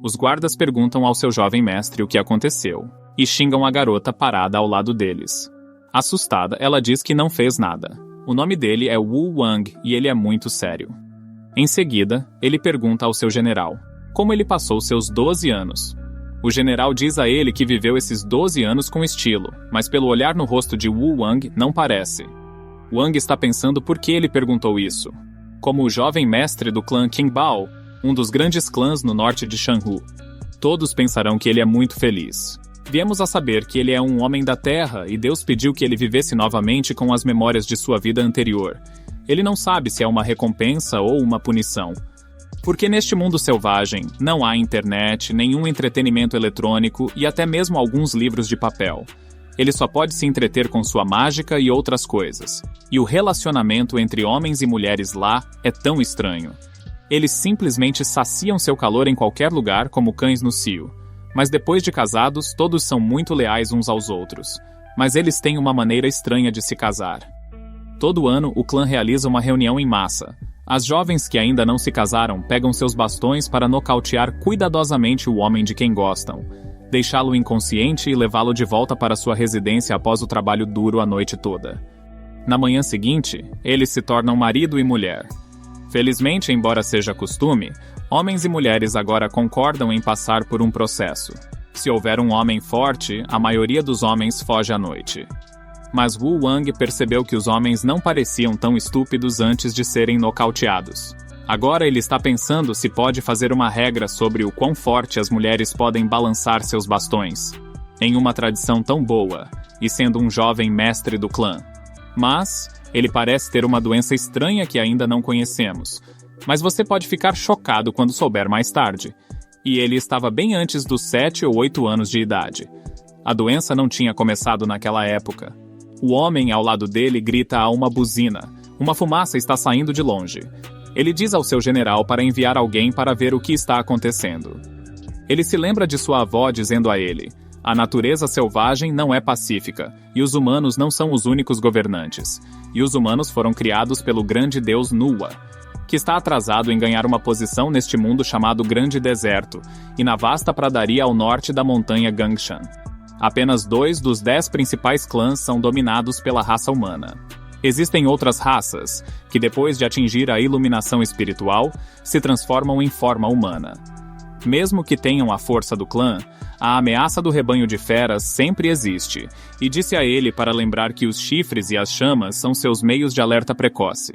Os guardas perguntam ao seu jovem mestre o que aconteceu, e xingam a garota parada ao lado deles. Assustada, ela diz que não fez nada. O nome dele é Wu Wang e ele é muito sério. Em seguida, ele pergunta ao seu general como ele passou seus 12 anos. O general diz a ele que viveu esses 12 anos com estilo, mas pelo olhar no rosto de Wu Wang, não parece. Wang está pensando por que ele perguntou isso. Como o jovem mestre do clã Qingbao, um dos grandes clãs no norte de Shanhu, todos pensarão que ele é muito feliz. Viemos a saber que ele é um homem da terra e Deus pediu que ele vivesse novamente com as memórias de sua vida anterior. Ele não sabe se é uma recompensa ou uma punição. Porque neste mundo selvagem não há internet, nenhum entretenimento eletrônico e até mesmo alguns livros de papel. Ele só pode se entreter com sua mágica e outras coisas. E o relacionamento entre homens e mulheres lá é tão estranho. Eles simplesmente saciam seu calor em qualquer lugar como cães no cio. Mas depois de casados, todos são muito leais uns aos outros. Mas eles têm uma maneira estranha de se casar. Todo ano, o clã realiza uma reunião em massa. As jovens que ainda não se casaram pegam seus bastões para nocautear cuidadosamente o homem de quem gostam, deixá-lo inconsciente e levá-lo de volta para sua residência após o trabalho duro a noite toda. Na manhã seguinte, eles se tornam marido e mulher. Felizmente, embora seja costume, homens e mulheres agora concordam em passar por um processo. Se houver um homem forte, a maioria dos homens foge à noite. Mas Wu Wang percebeu que os homens não pareciam tão estúpidos antes de serem nocauteados. Agora ele está pensando se pode fazer uma regra sobre o quão forte as mulheres podem balançar seus bastões, em uma tradição tão boa, e sendo um jovem mestre do clã. Mas ele parece ter uma doença estranha que ainda não conhecemos. Mas você pode ficar chocado quando souber mais tarde. E ele estava bem antes dos 7 ou 8 anos de idade. A doença não tinha começado naquela época. O homem ao lado dele grita a uma buzina. Uma fumaça está saindo de longe. Ele diz ao seu general para enviar alguém para ver o que está acontecendo. Ele se lembra de sua avó dizendo a ele: a natureza selvagem não é pacífica, e os humanos não são os únicos governantes. E os humanos foram criados pelo grande deus Nuwa, que está atrasado em ganhar uma posição neste mundo chamado Grande Deserto, e na vasta pradaria ao norte da montanha Gangshan. Apenas 2 dos 10 principais clãs são dominados pela raça humana. Existem outras raças, que depois de atingir a iluminação espiritual, se transformam em forma humana. Mesmo que tenham a força do clã, a ameaça do rebanho de feras sempre existe, e disse a ele para lembrar que os chifres e as chamas são seus meios de alerta precoce.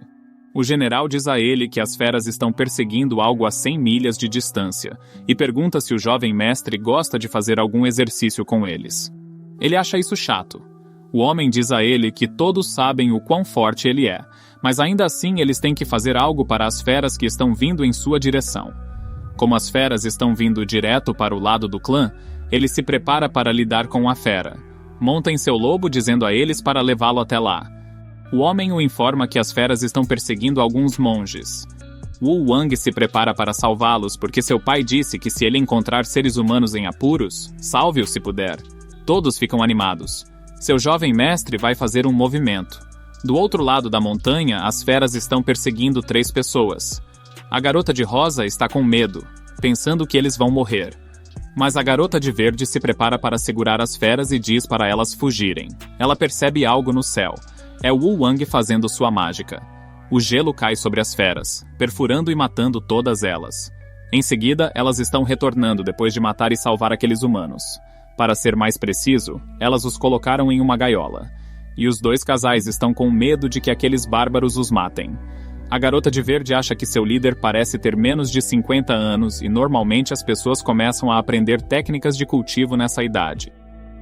O general diz a ele que as feras estão perseguindo algo a 100 milhas de distância, e pergunta se o jovem mestre gosta de fazer algum exercício com eles. Ele acha isso chato. O homem diz a ele que todos sabem o quão forte ele é, mas ainda assim eles têm que fazer algo para as feras que estão vindo em sua direção. Como as feras estão vindo direto para o lado do clã, ele se prepara para lidar com a fera. Monta em seu lobo dizendo a eles para levá-lo até lá. O homem o informa que as feras estão perseguindo alguns monges. Wu Wang se prepara para salvá-los porque seu pai disse que se ele encontrar seres humanos em apuros, salve-os se puder. Todos ficam animados. Seu jovem mestre vai fazer um movimento. Do outro lado da montanha, as feras estão perseguindo 3 pessoas. A garota de rosa está com medo, pensando que eles vão morrer. Mas a garota de verde se prepara para segurar as feras e diz para elas fugirem. Ela percebe algo no céu. É Wu Wang fazendo sua mágica. O gelo cai sobre as feras, perfurando e matando todas elas. Em seguida, elas estão retornando depois de matar e salvar aqueles humanos. Para ser mais preciso, elas os colocaram em uma gaiola. E os 2 casais estão com medo de que aqueles bárbaros os matem. A garota de verde acha que seu líder parece ter menos de 50 anos e normalmente as pessoas começam a aprender técnicas de cultivo nessa idade.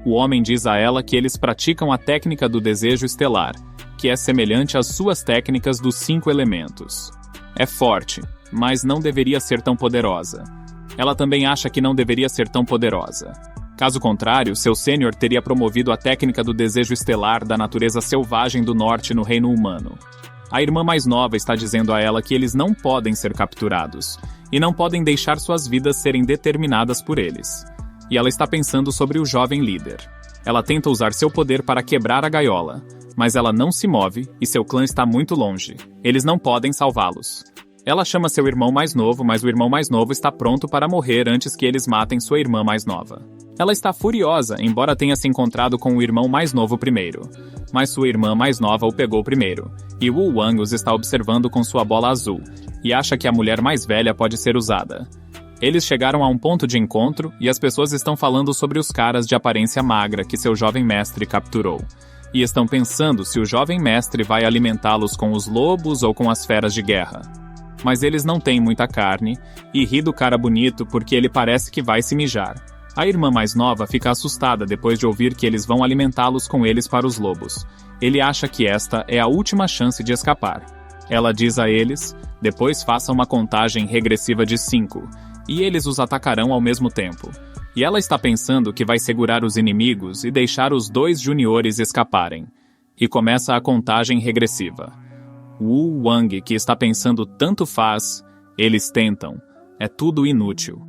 O homem diz a ela que eles praticam a técnica do desejo estelar, que é semelhante às suas técnicas dos 5 elementos. É forte, mas não deveria ser tão poderosa. Ela também acha que não deveria ser tão poderosa. Caso contrário, seu sênior teria promovido a técnica do desejo estelar da natureza selvagem do norte no reino humano. A irmã mais nova está dizendo a ela que eles não podem ser capturados, e não podem deixar suas vidas serem determinadas por eles. E ela está pensando sobre o jovem líder. Ela tenta usar seu poder para quebrar a gaiola, mas ela não se move e seu clã está muito longe. Eles não podem salvá-los. Ela chama seu irmão mais novo, mas o irmão mais novo está pronto para morrer antes que eles matem sua irmã mais nova. Ela está furiosa, embora tenha se encontrado com o irmão mais novo primeiro. Mas sua irmã mais nova o pegou primeiro, e Wu Wang os está observando com sua bola azul, e acha que a mulher mais velha pode ser usada. Eles chegaram a um ponto de encontro, e as pessoas estão falando sobre os caras de aparência magra que seu jovem mestre capturou. E estão pensando se o jovem mestre vai alimentá-los com os lobos ou com as feras de guerra. Mas eles não têm muita carne, e ri do cara bonito porque ele parece que vai se mijar. A irmã mais nova fica assustada depois de ouvir que eles vão alimentá-los com eles para os lobos. Ele acha que esta é a última chance de escapar. Ela diz a eles, depois faça uma contagem regressiva de 5, e eles os atacarão ao mesmo tempo. E ela está pensando que vai segurar os inimigos e deixar os 2 juniores escaparem. E começa a contagem regressiva. Wu Wang, que está pensando tanto faz, eles tentam. É tudo inútil.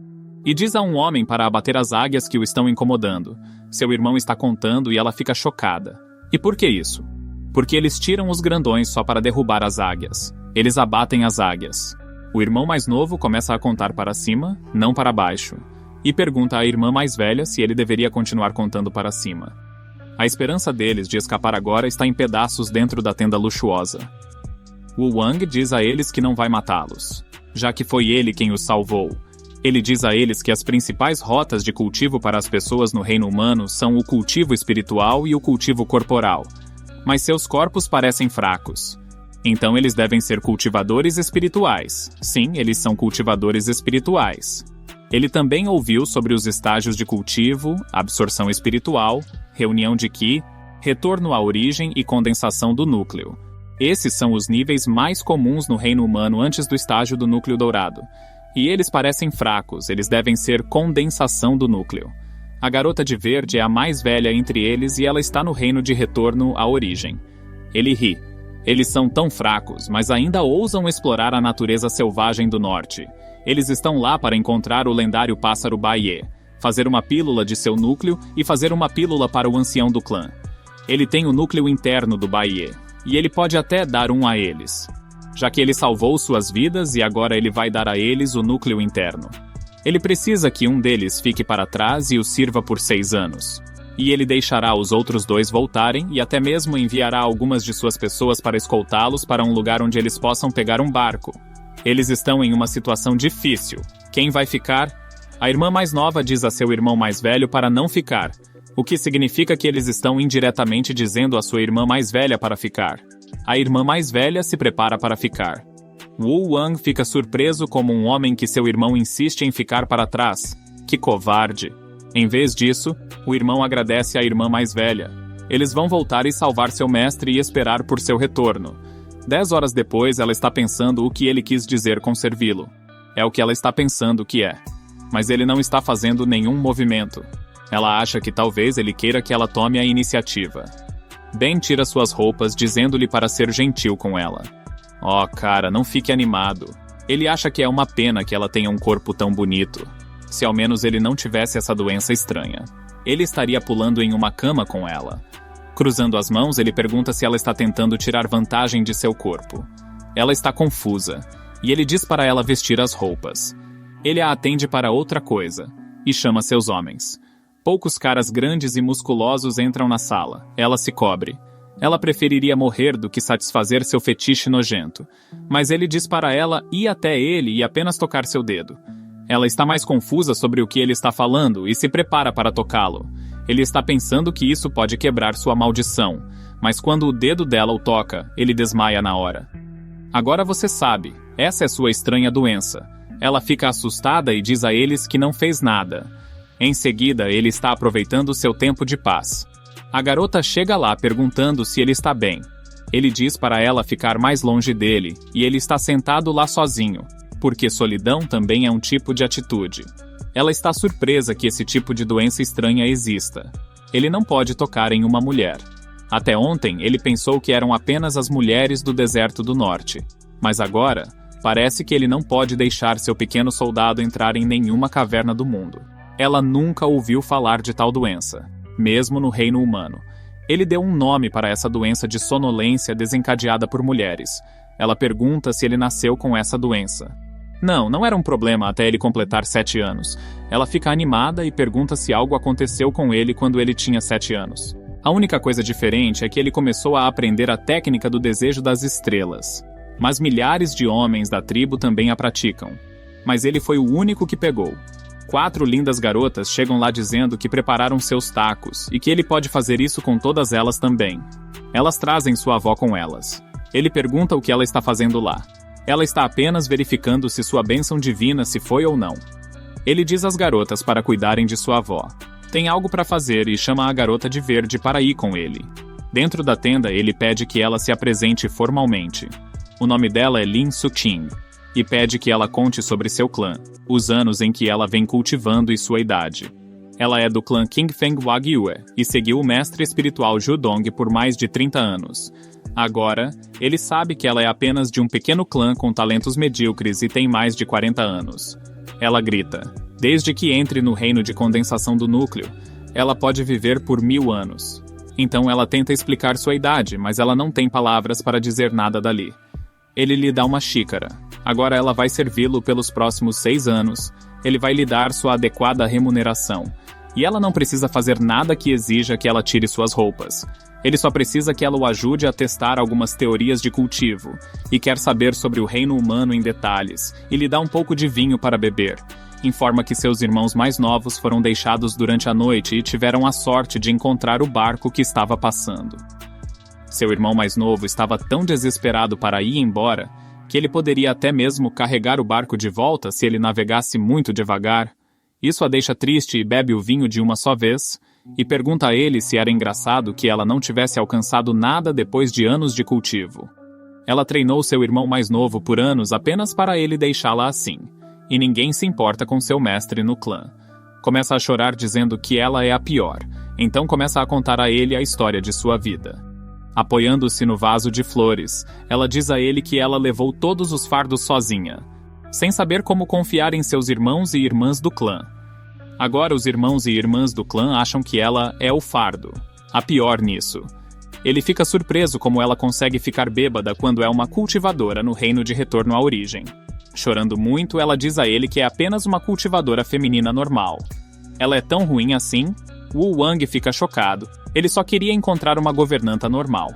E diz a um homem para abater as águias que o estão incomodando. Seu irmão está contando e ela fica chocada. E por que isso? Porque eles tiram os grandões só para derrubar as águias. Eles abatem as águias. O irmão mais novo começa a contar para cima, não para baixo. E pergunta à irmã mais velha se ele deveria continuar contando para cima. A esperança deles de escapar agora está em pedaços dentro da tenda luxuosa. Wu Wang diz a eles que não vai matá-los, já que foi ele quem os salvou. Ele diz a eles que as principais rotas de cultivo para as pessoas no reino humano são o cultivo espiritual e o cultivo corporal. Mas seus corpos parecem fracos. Então eles devem ser cultivadores espirituais. Sim, eles são cultivadores espirituais. Ele também ouviu sobre os estágios de cultivo, absorção espiritual, reunião de Qi, retorno à origem e condensação do núcleo. Esses são os níveis mais comuns no reino humano antes do estágio do núcleo dourado. E eles parecem fracos, eles devem ser condensação do núcleo. A garota de verde é a mais velha entre eles e ela está no reino de retorno à origem. Ele ri. Eles são tão fracos, mas ainda ousam explorar a natureza selvagem do norte. Eles estão lá para encontrar o lendário pássaro Baiê, fazer uma pílula de seu núcleo e fazer uma pílula para o ancião do clã. Ele tem o núcleo interno do Baiê, e ele pode até dar um a eles, já que ele salvou suas vidas e agora ele vai dar a eles o núcleo interno. Ele precisa que um deles fique para trás e o sirva por 6 anos. E ele deixará os outros 2 voltarem e até mesmo enviará algumas de suas pessoas para escoltá-los para um lugar onde eles possam pegar um barco. Eles estão em uma situação difícil. Quem vai ficar? A irmã mais nova diz a seu irmão mais velho para não ficar, o que significa que eles estão indiretamente dizendo à sua irmã mais velha para ficar. A irmã mais velha se prepara para ficar. Wu Wang fica surpreso como um homem que seu irmão insiste em ficar para trás. Que covarde! Em vez disso, o irmão agradece à irmã mais velha. Eles vão voltar e salvar seu mestre e esperar por seu retorno. 10 horas depois, ela está pensando o que ele quis dizer com servi-lo. É o que ela está pensando que é. Mas ele não está fazendo nenhum movimento. Ela acha que talvez ele queira que ela tome a iniciativa. Ben tira suas roupas, dizendo-lhe para ser gentil com ela. Oh, cara, não fique animado. Ele acha que é uma pena que ela tenha um corpo tão bonito. Se ao menos ele não tivesse essa doença estranha. Ele estaria pulando em uma cama com ela. Cruzando as mãos, ele pergunta se ela está tentando tirar vantagem de seu corpo. Ela está confusa, e ele diz para ela vestir as roupas. Ele a atende para outra coisa, e chama seus homens. Poucos caras grandes e musculosos entram na sala. Ela se cobre. Ela preferiria morrer do que satisfazer seu fetiche nojento. Mas ele diz para ela ir até ele e apenas tocar seu dedo. Ela está mais confusa sobre o que ele está falando e se prepara para tocá-lo. Ele está pensando que isso pode quebrar sua maldição, mas quando o dedo dela o toca, ele desmaia na hora. Agora você sabe, essa é sua estranha doença. Ela fica assustada e diz a eles que não fez nada. Em seguida, ele está aproveitando seu tempo de paz. A garota chega lá perguntando se ele está bem. Ele diz para ela ficar mais longe dele, e ele está sentado lá sozinho, porque solidão também é um tipo de atitude. Ela está surpresa que esse tipo de doença estranha exista. Ele não pode tocar em uma mulher. Até ontem, ele pensou que eram apenas as mulheres do deserto do norte. Mas agora, parece que ele não pode deixar seu pequeno soldado entrar em nenhuma caverna do mundo. Ela nunca ouviu falar de tal doença, mesmo no reino humano. Ele deu um nome para essa doença de sonolência desencadeada por mulheres. Ela pergunta se ele nasceu com essa doença. Não era um problema até ele completar 7 anos. Ela fica animada e pergunta se algo aconteceu com ele quando ele tinha 7 anos. A única coisa diferente é que ele começou a aprender a técnica do desejo das estrelas. Mas milhares de homens da tribo também a praticam. Mas ele foi o único que pegou. 4 lindas garotas chegam lá dizendo que prepararam seus tacos e que ele pode fazer isso com todas elas também. Elas trazem sua avó com elas. Ele pergunta o que ela está fazendo lá. Ela está apenas verificando se sua bênção divina se foi ou não. Ele diz às garotas para cuidarem de sua avó. Tem algo para fazer e chama a garota de verde para ir com ele. Dentro da tenda, ele pede que ela se apresente formalmente. O nome dela é Lin Suqing, e pede que ela conte sobre seu clã, os anos em que ela vem cultivando e sua idade. Ela é do clã Qingfeng Wagyue e seguiu o mestre espiritual Zhudong por mais de 30 anos. Agora, ele sabe que ela é apenas de um pequeno clã com talentos medíocres e tem mais de 40 anos. Ela grita: desde que entre no reino de condensação do núcleo, ela pode viver por 1000 anos. Então ela tenta explicar sua idade, mas ela não tem palavras para dizer nada dali. Ele lhe dá uma xícara. Agora ela vai servi-lo pelos próximos 6 anos. Ele vai lhe dar sua adequada remuneração. E ela não precisa fazer nada que exija que ela tire suas roupas. Ele só precisa que ela o ajude a testar algumas teorias de cultivo, e quer saber sobre o reino humano em detalhes, e lhe dá um pouco de vinho para beber. Informa que seus irmãos mais novos foram deixados durante a noite e tiveram a sorte de encontrar o barco que estava passando. Seu irmão mais novo estava tão desesperado para ir embora, que ele poderia até mesmo carregar o barco de volta se ele navegasse muito devagar. Isso a deixa triste e bebe o vinho de uma só vez, e pergunta a ele se era engraçado que ela não tivesse alcançado nada depois de anos de cultivo. Ela treinou seu irmão mais novo por anos apenas para ele deixá-la assim, e ninguém se importa com seu mestre no clã. Começa a chorar dizendo que ela é a pior, então começa a contar a ele a história de sua vida. Apoiando-se no vaso de flores, ela diz a ele que ela levou todos os fardos sozinha, sem saber como confiar em seus irmãos e irmãs do clã. Agora os irmãos e irmãs do clã acham que ela é o fardo, a pior nisso. Ele fica surpreso como ela consegue ficar bêbada quando é uma cultivadora no reino de retorno à origem. Chorando muito, ela diz a ele que é apenas uma cultivadora feminina normal. Ela é tão ruim assim? Wu Wang fica chocado. Ele só queria encontrar uma governanta normal.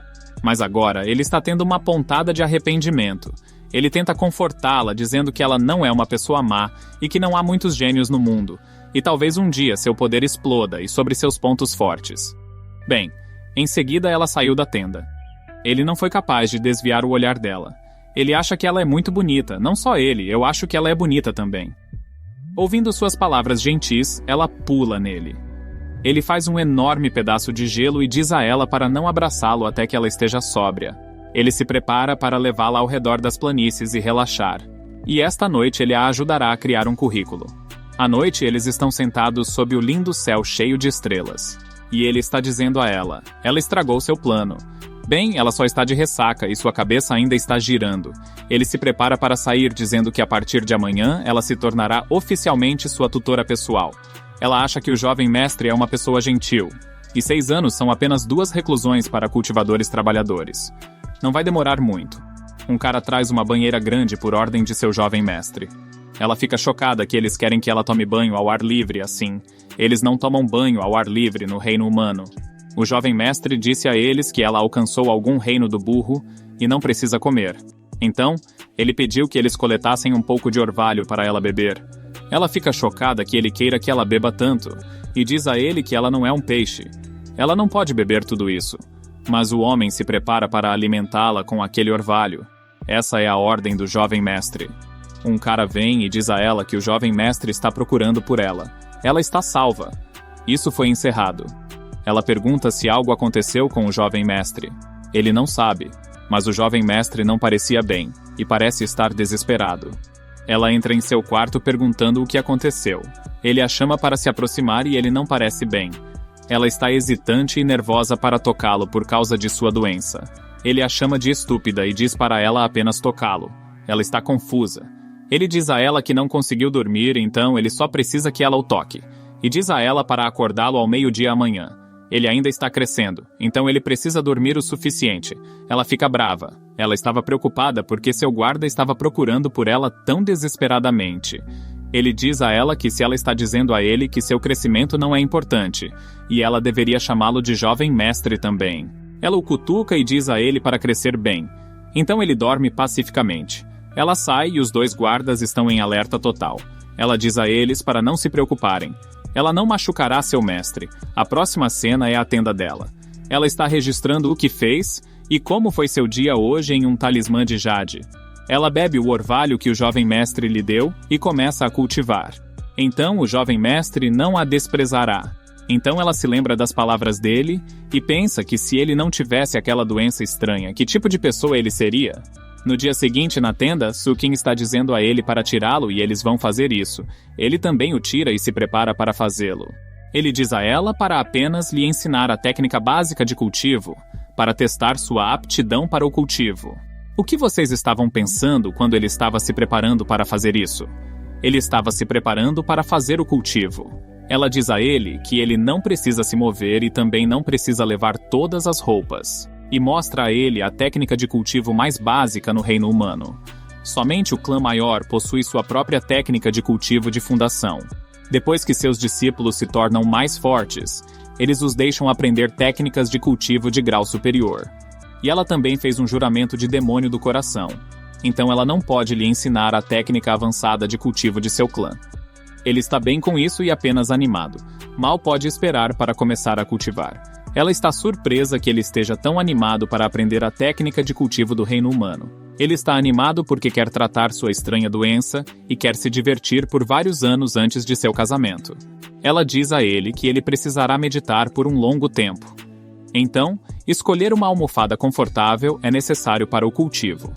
Mas agora ele está tendo uma pontada de arrependimento. Ele tenta confortá-la, dizendo que ela não é uma pessoa má e que não há muitos gênios no mundo, e talvez um dia seu poder exploda e sobre seus pontos fortes. Bem, em seguida ela saiu da tenda. Ele não foi capaz de desviar o olhar dela. Ele acha que ela é muito bonita, não só ele, eu acho que ela é bonita também. Ouvindo suas palavras gentis, ela pula nele. Ele faz um enorme pedaço de gelo e diz a ela para não abraçá-lo até que ela esteja sóbria. Ele se prepara para levá-la ao redor das planícies e relaxar. E esta noite ele a ajudará a criar um currículo. À noite eles estão sentados sob o lindo céu cheio de estrelas. E ele está dizendo a ela: ela estragou seu plano. Bem, ela só está de ressaca e sua cabeça ainda está girando. Ele se prepara para sair dizendo que a partir de amanhã ela se tornará oficialmente sua tutora pessoal. Ela acha que o jovem mestre é uma pessoa gentil. E 6 anos são apenas 2 reclusões para cultivadores trabalhadores. Não vai demorar muito. Um cara traz uma banheira grande por ordem de seu jovem mestre. Ela fica chocada que eles querem que ela tome banho ao ar livre assim. Eles não tomam banho ao ar livre no reino humano. O jovem mestre disse a eles que ela alcançou algum reino do burro e não precisa comer. Então, ele pediu que eles coletassem um pouco de orvalho para ela beber. Ela fica chocada que ele queira que ela beba tanto e diz a ele que ela não é um peixe. Ela não pode beber tudo isso. Mas o homem se prepara para alimentá-la com aquele orvalho. Essa é a ordem do jovem mestre. Um cara vem e diz a ela que o jovem mestre está procurando por ela. Ela está salva. Isso foi encerrado. Ela pergunta se algo aconteceu com o jovem mestre. Ele não sabe, mas o jovem mestre não parecia bem e parece estar desesperado. Ela entra em seu quarto perguntando o que aconteceu. Ele a chama para se aproximar e ele não parece bem. Ela está hesitante e nervosa para tocá-lo por causa de sua doença. Ele a chama de estúpida e diz para ela apenas tocá-lo. Ela está confusa. Ele diz a ela que não conseguiu dormir, então ele só precisa que ela o toque. E diz a ela para acordá-lo ao meio-dia amanhã. Ele ainda está crescendo, então ele precisa dormir o suficiente. Ela fica brava. Ela estava preocupada porque seu guarda estava procurando por ela tão desesperadamente. Ele diz a ela que se ela está dizendo a ele que seu crescimento não é importante, e ela deveria chamá-lo de jovem mestre também. Ela o cutuca e diz a ele para crescer bem. Então ele dorme pacificamente. Ela sai e os dois guardas estão em alerta total. Ela diz a eles para não se preocuparem. Ela não machucará seu mestre. A próxima cena é a tenda dela. Ela está registrando o que fez e como foi seu dia hoje em um talismã de jade. Ela bebe o orvalho que o jovem mestre lhe deu e começa a cultivar. Então o jovem mestre não a desprezará. Então ela se lembra das palavras dele e pensa que se ele não tivesse aquela doença estranha, que tipo de pessoa ele seria? No dia seguinte, na tenda, Sukin está dizendo a ele para tirá-lo e eles vão fazer isso. Ele também o tira e se prepara para fazê-lo. Ele diz a ela para apenas lhe ensinar a técnica básica de cultivo, para testar sua aptidão para o cultivo. O que vocês estavam pensando quando ele estava se preparando para fazer isso? Ele estava se preparando para fazer o cultivo. Ela diz a ele que ele não precisa se mover e também não precisa levar todas as roupas. E mostra a ele a técnica de cultivo mais básica no reino humano. Somente o clã maior possui sua própria técnica de cultivo de fundação. Depois que seus discípulos se tornam mais fortes, eles os deixam aprender técnicas de cultivo de grau superior. E ela também fez um juramento de demônio do coração. Então ela não pode lhe ensinar a técnica avançada de cultivo de seu clã. Ele está bem com isso e apenas animado. Mal pode esperar para começar a cultivar. Ela está surpresa que ele esteja tão animado para aprender a técnica de cultivo do reino humano. Ele está animado porque quer tratar sua estranha doença e quer se divertir por vários anos antes de seu casamento. Ela diz a ele que ele precisará meditar por um longo tempo. Então, escolher uma almofada confortável é necessário para o cultivo.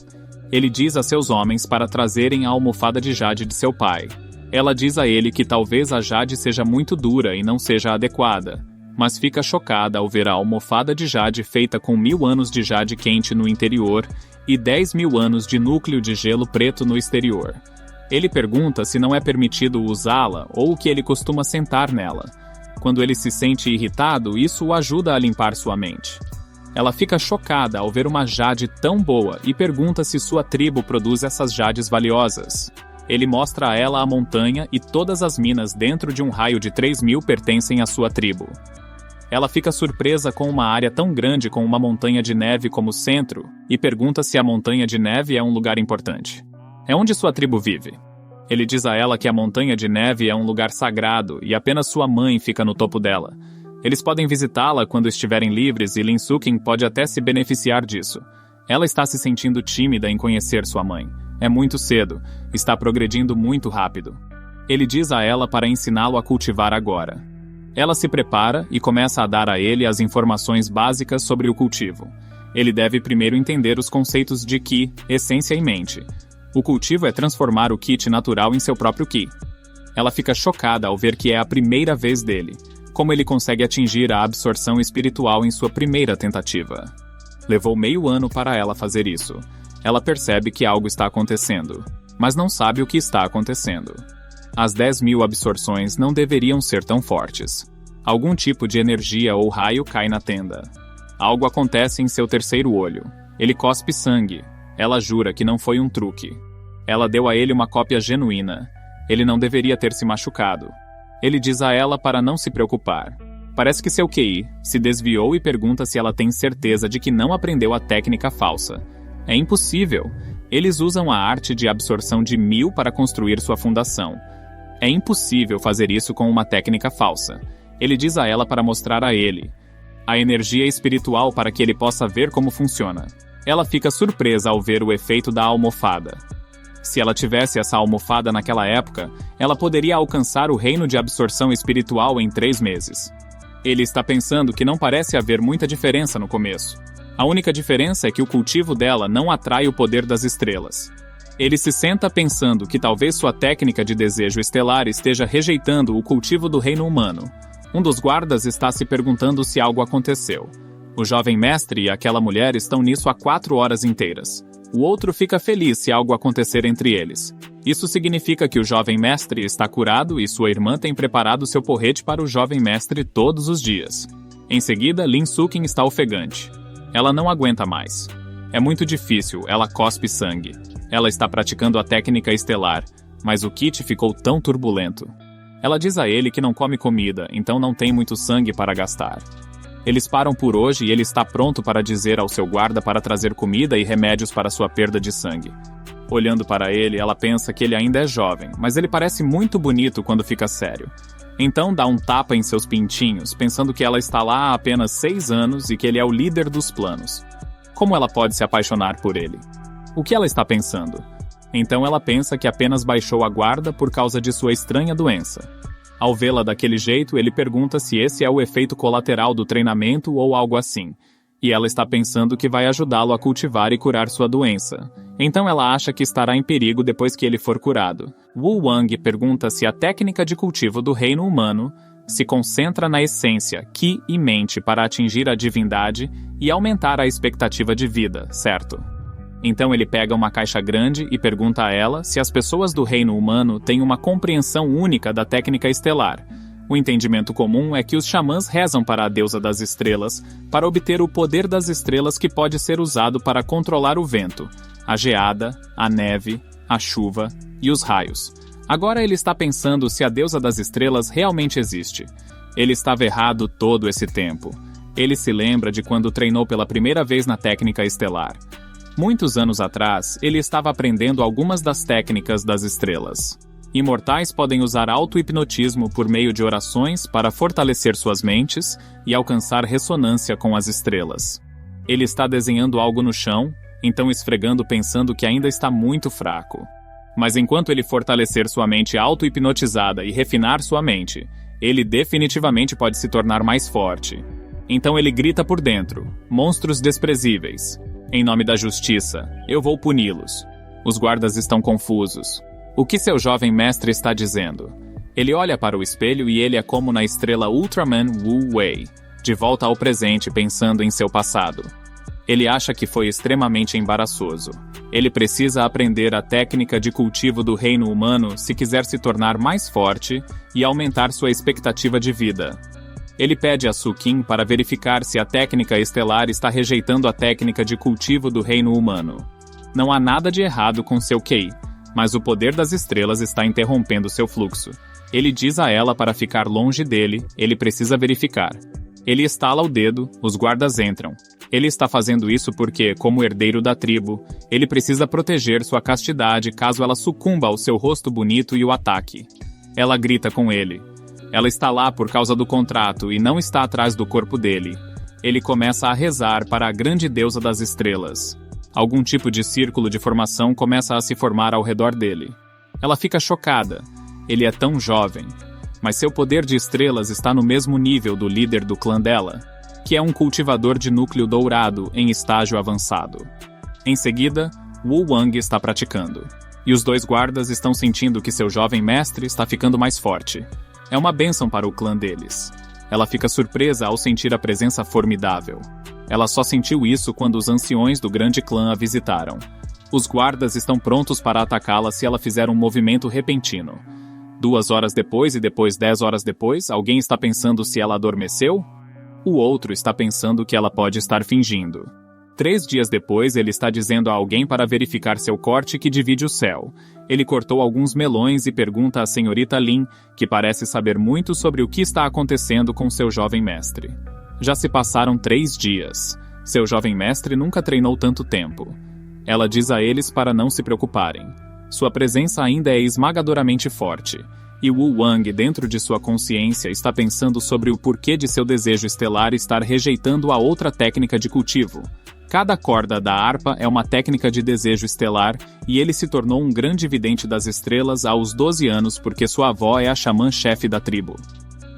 Ele diz a seus homens para trazerem a almofada de jade de seu pai. Ela diz a ele que talvez a jade seja muito dura e não seja adequada, mas fica chocada ao ver a almofada de jade feita com 1000 anos de jade quente no interior e 10.000 anos de núcleo de gelo preto no exterior. Ele pergunta se não é permitido usá-la ou que ele costuma sentar nela. Quando ele se sente irritado, isso o ajuda a limpar sua mente. Ela fica chocada ao ver uma jade tão boa e pergunta se sua tribo produz essas jades valiosas. Ele mostra a ela a montanha e todas as minas dentro de um raio de 3.000 pertencem à sua tribo. Ela fica surpresa com uma área tão grande com uma montanha de neve como centro e pergunta se a montanha de neve é um lugar importante. É onde sua tribo vive. Ele diz a ela que a montanha de neve é um lugar sagrado e apenas sua mãe fica no topo dela. Eles podem visitá-la quando estiverem livres e Lin Sukin pode até se beneficiar disso. Ela está se sentindo tímida em conhecer sua mãe. É muito cedo, está progredindo muito rápido. Ele diz a ela para ensiná-lo a cultivar agora. Ela se prepara e começa a dar a ele as informações básicas sobre o cultivo. Ele deve primeiro entender os conceitos de Ki, essência e mente. O cultivo é transformar o Ki natural em seu próprio Ki. Ela fica chocada ao ver que é a primeira vez dele, como ele consegue atingir a absorção espiritual em sua primeira tentativa. Levou meio ano para ela fazer isso. Ela percebe que algo está acontecendo, mas não sabe o que está acontecendo. As 10.000 absorções não deveriam ser tão fortes. Algum tipo de energia ou raio cai na tenda. Algo acontece em seu terceiro olho. Ele cospe sangue. Ela jura que não foi um truque. Ela deu a ele uma cópia genuína. Ele não deveria ter se machucado. Ele diz a ela para não se preocupar. Parece que seu QI se desviou e pergunta se ela tem certeza de que não aprendeu a técnica falsa. É impossível. Eles usam a arte de absorção de 1000 para construir sua fundação. É impossível fazer isso com uma técnica falsa. Ele diz a ela para mostrar a ele a energia espiritual para que ele possa ver como funciona. Ela fica surpresa ao ver o efeito da almofada. Se ela tivesse essa almofada naquela época, ela poderia alcançar o reino de absorção espiritual em 3 meses. Ele está pensando que não parece haver muita diferença no começo. A única diferença é que o cultivo dela não atrai o poder das estrelas. Ele se senta pensando que talvez sua técnica de desejo estelar esteja rejeitando o cultivo do reino humano. Um dos guardas está se perguntando se algo aconteceu. O jovem mestre e aquela mulher estão nisso há 4 horas inteiras. O outro fica feliz se algo acontecer entre eles. Isso significa que o jovem mestre está curado e sua irmã tem preparado seu porrete para o jovem mestre todos os dias. Em seguida, Lin Sukin está ofegante. Ela não aguenta mais. É muito difícil, ela cospe sangue. Ela está praticando a técnica estelar, mas o kit ficou tão turbulento. Ela diz a ele que não come comida, então não tem muito sangue para gastar. Eles param por hoje e ele está pronto para dizer ao seu guarda para trazer comida e remédios para sua perda de sangue. Olhando para ele, ela pensa que ele ainda é jovem, mas ele parece muito bonito quando fica sério. Então dá um tapa em seus pintinhos, pensando que ela está lá há apenas 6 anos e que ele é o líder dos planos. Como ela pode se apaixonar por ele? O que ela está pensando? Então ela pensa que apenas baixou a guarda por causa de sua estranha doença. Ao vê-la daquele jeito, ele pergunta se esse é o efeito colateral do treinamento ou algo assim. E ela está pensando que vai ajudá-lo a cultivar e curar sua doença. Então ela acha que estará em perigo depois que ele for curado. Wu Wang pergunta se a técnica de cultivo do reino humano se concentra na essência, qi e mente para atingir a divindade e aumentar a expectativa de vida, certo? Então ele pega uma caixa grande e pergunta a ela se as pessoas do reino humano têm uma compreensão única da técnica estelar. O entendimento comum é que os xamãs rezam para a deusa das estrelas para obter o poder das estrelas que pode ser usado para controlar o vento, a geada, a neve, a chuva e os raios. Agora ele está pensando se a deusa das estrelas realmente existe. Ele estava errado todo esse tempo. Ele se lembra de quando treinou pela primeira vez na técnica estelar. Muitos anos atrás, ele estava aprendendo algumas das técnicas das estrelas. Imortais podem usar auto-hipnotismo por meio de orações para fortalecer suas mentes e alcançar ressonância com as estrelas. Ele está desenhando algo no chão, então esfregando pensando que ainda está muito fraco. Mas enquanto ele fortalecer sua mente auto-hipnotizada e refinar sua mente, ele definitivamente pode se tornar mais forte. Então ele grita por dentro: monstros desprezíveis. Em nome da justiça, eu vou puni-los. Os guardas estão confusos. O que seu jovem mestre está dizendo? Ele olha para o espelho e ele é como na estrela Ultraman Wu Wei, de volta ao presente pensando em seu passado. Ele acha que foi extremamente embaraçoso. Ele precisa aprender a técnica de cultivo do reino humano se quiser se tornar mais forte e aumentar sua expectativa de vida. Ele pede a Su Qin para verificar se a técnica estelar está rejeitando a técnica de cultivo do reino humano. Não há nada de errado com seu Qi, mas o poder das estrelas está interrompendo seu fluxo. Ele diz a ela para ficar longe dele, ele precisa verificar. Ele estala o dedo, os guardas entram. Ele está fazendo isso porque, como herdeiro da tribo, ele precisa proteger sua castidade caso ela sucumba ao seu rosto bonito e o ataque. Ela grita com ele. Ela está lá por causa do contrato e não está atrás do corpo dele. Ele começa a rezar para a grande deusa das estrelas. Algum tipo de círculo de formação começa a se formar ao redor dele. Ela fica chocada. Ele é tão jovem. Mas seu poder de estrelas está no mesmo nível do líder do clã dela, que é um cultivador de núcleo dourado em estágio avançado. Em seguida, Wu Wang está praticando. E os dois guardas estão sentindo que seu jovem mestre está ficando mais forte. É uma bênção para o clã deles. Ela fica surpresa ao sentir a presença formidável. Ela só sentiu isso quando os anciões do grande clã a visitaram. Os guardas estão prontos para atacá-la se ela fizer um movimento repentino. 2 horas depois e depois 10 horas depois, alguém está pensando se ela adormeceu? O outro está pensando que ela pode estar fingindo. 3 dias depois, ele está dizendo a alguém para verificar seu corte que divide o céu. Ele cortou alguns melões e pergunta à senhorita Lin, que parece saber muito sobre o que está acontecendo com seu jovem mestre. Já se passaram 3 dias. Seu jovem mestre nunca treinou tanto tempo. Ela diz a eles para não se preocuparem. Sua presença ainda é esmagadoramente forte. E Wu Wang, dentro de sua consciência, está pensando sobre o porquê de seu desejo estelar estar rejeitando a outra técnica de cultivo. Cada corda da harpa é uma técnica de desejo estelar e ele se tornou um grande vidente das estrelas aos 12 anos porque sua avó é a xamã-chefe da tribo.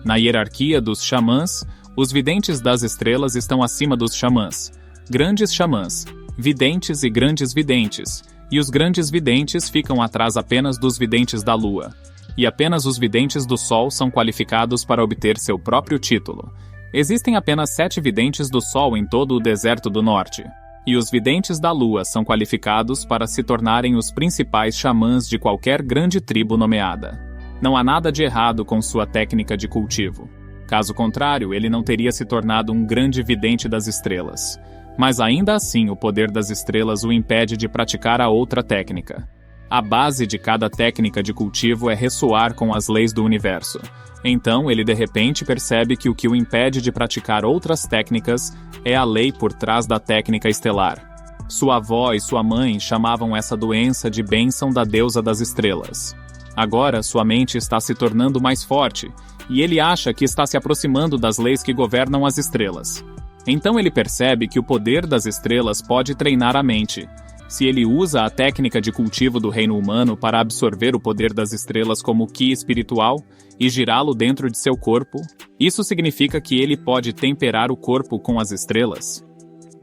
Na hierarquia dos xamãs, os videntes das estrelas estão acima dos xamãs. Grandes xamãs, videntes e grandes videntes, e os grandes videntes ficam atrás apenas dos videntes da lua. E apenas os videntes do sol são qualificados para obter seu próprio título. Existem apenas 7 videntes do sol em todo o deserto do norte. E os videntes da lua são qualificados para se tornarem os principais xamãs de qualquer grande tribo nomeada. Não há nada de errado com sua técnica de cultivo. Caso contrário, ele não teria se tornado um grande vidente das estrelas. Mas ainda assim o poder das estrelas o impede de praticar a outra técnica. A base de cada técnica de cultivo é ressoar com as leis do universo. Então ele de repente percebe que o que o impede de praticar outras técnicas é a lei por trás da técnica estelar. Sua avó e sua mãe chamavam essa doença de bênção da deusa das estrelas. Agora sua mente está se tornando mais forte, e ele acha que está se aproximando das leis que governam as estrelas. Então ele percebe que o poder das estrelas pode treinar a mente. Se ele usa a técnica de cultivo do reino humano para absorver o poder das estrelas como ki espiritual e girá-lo dentro de seu corpo, isso significa que ele pode temperar o corpo com as estrelas.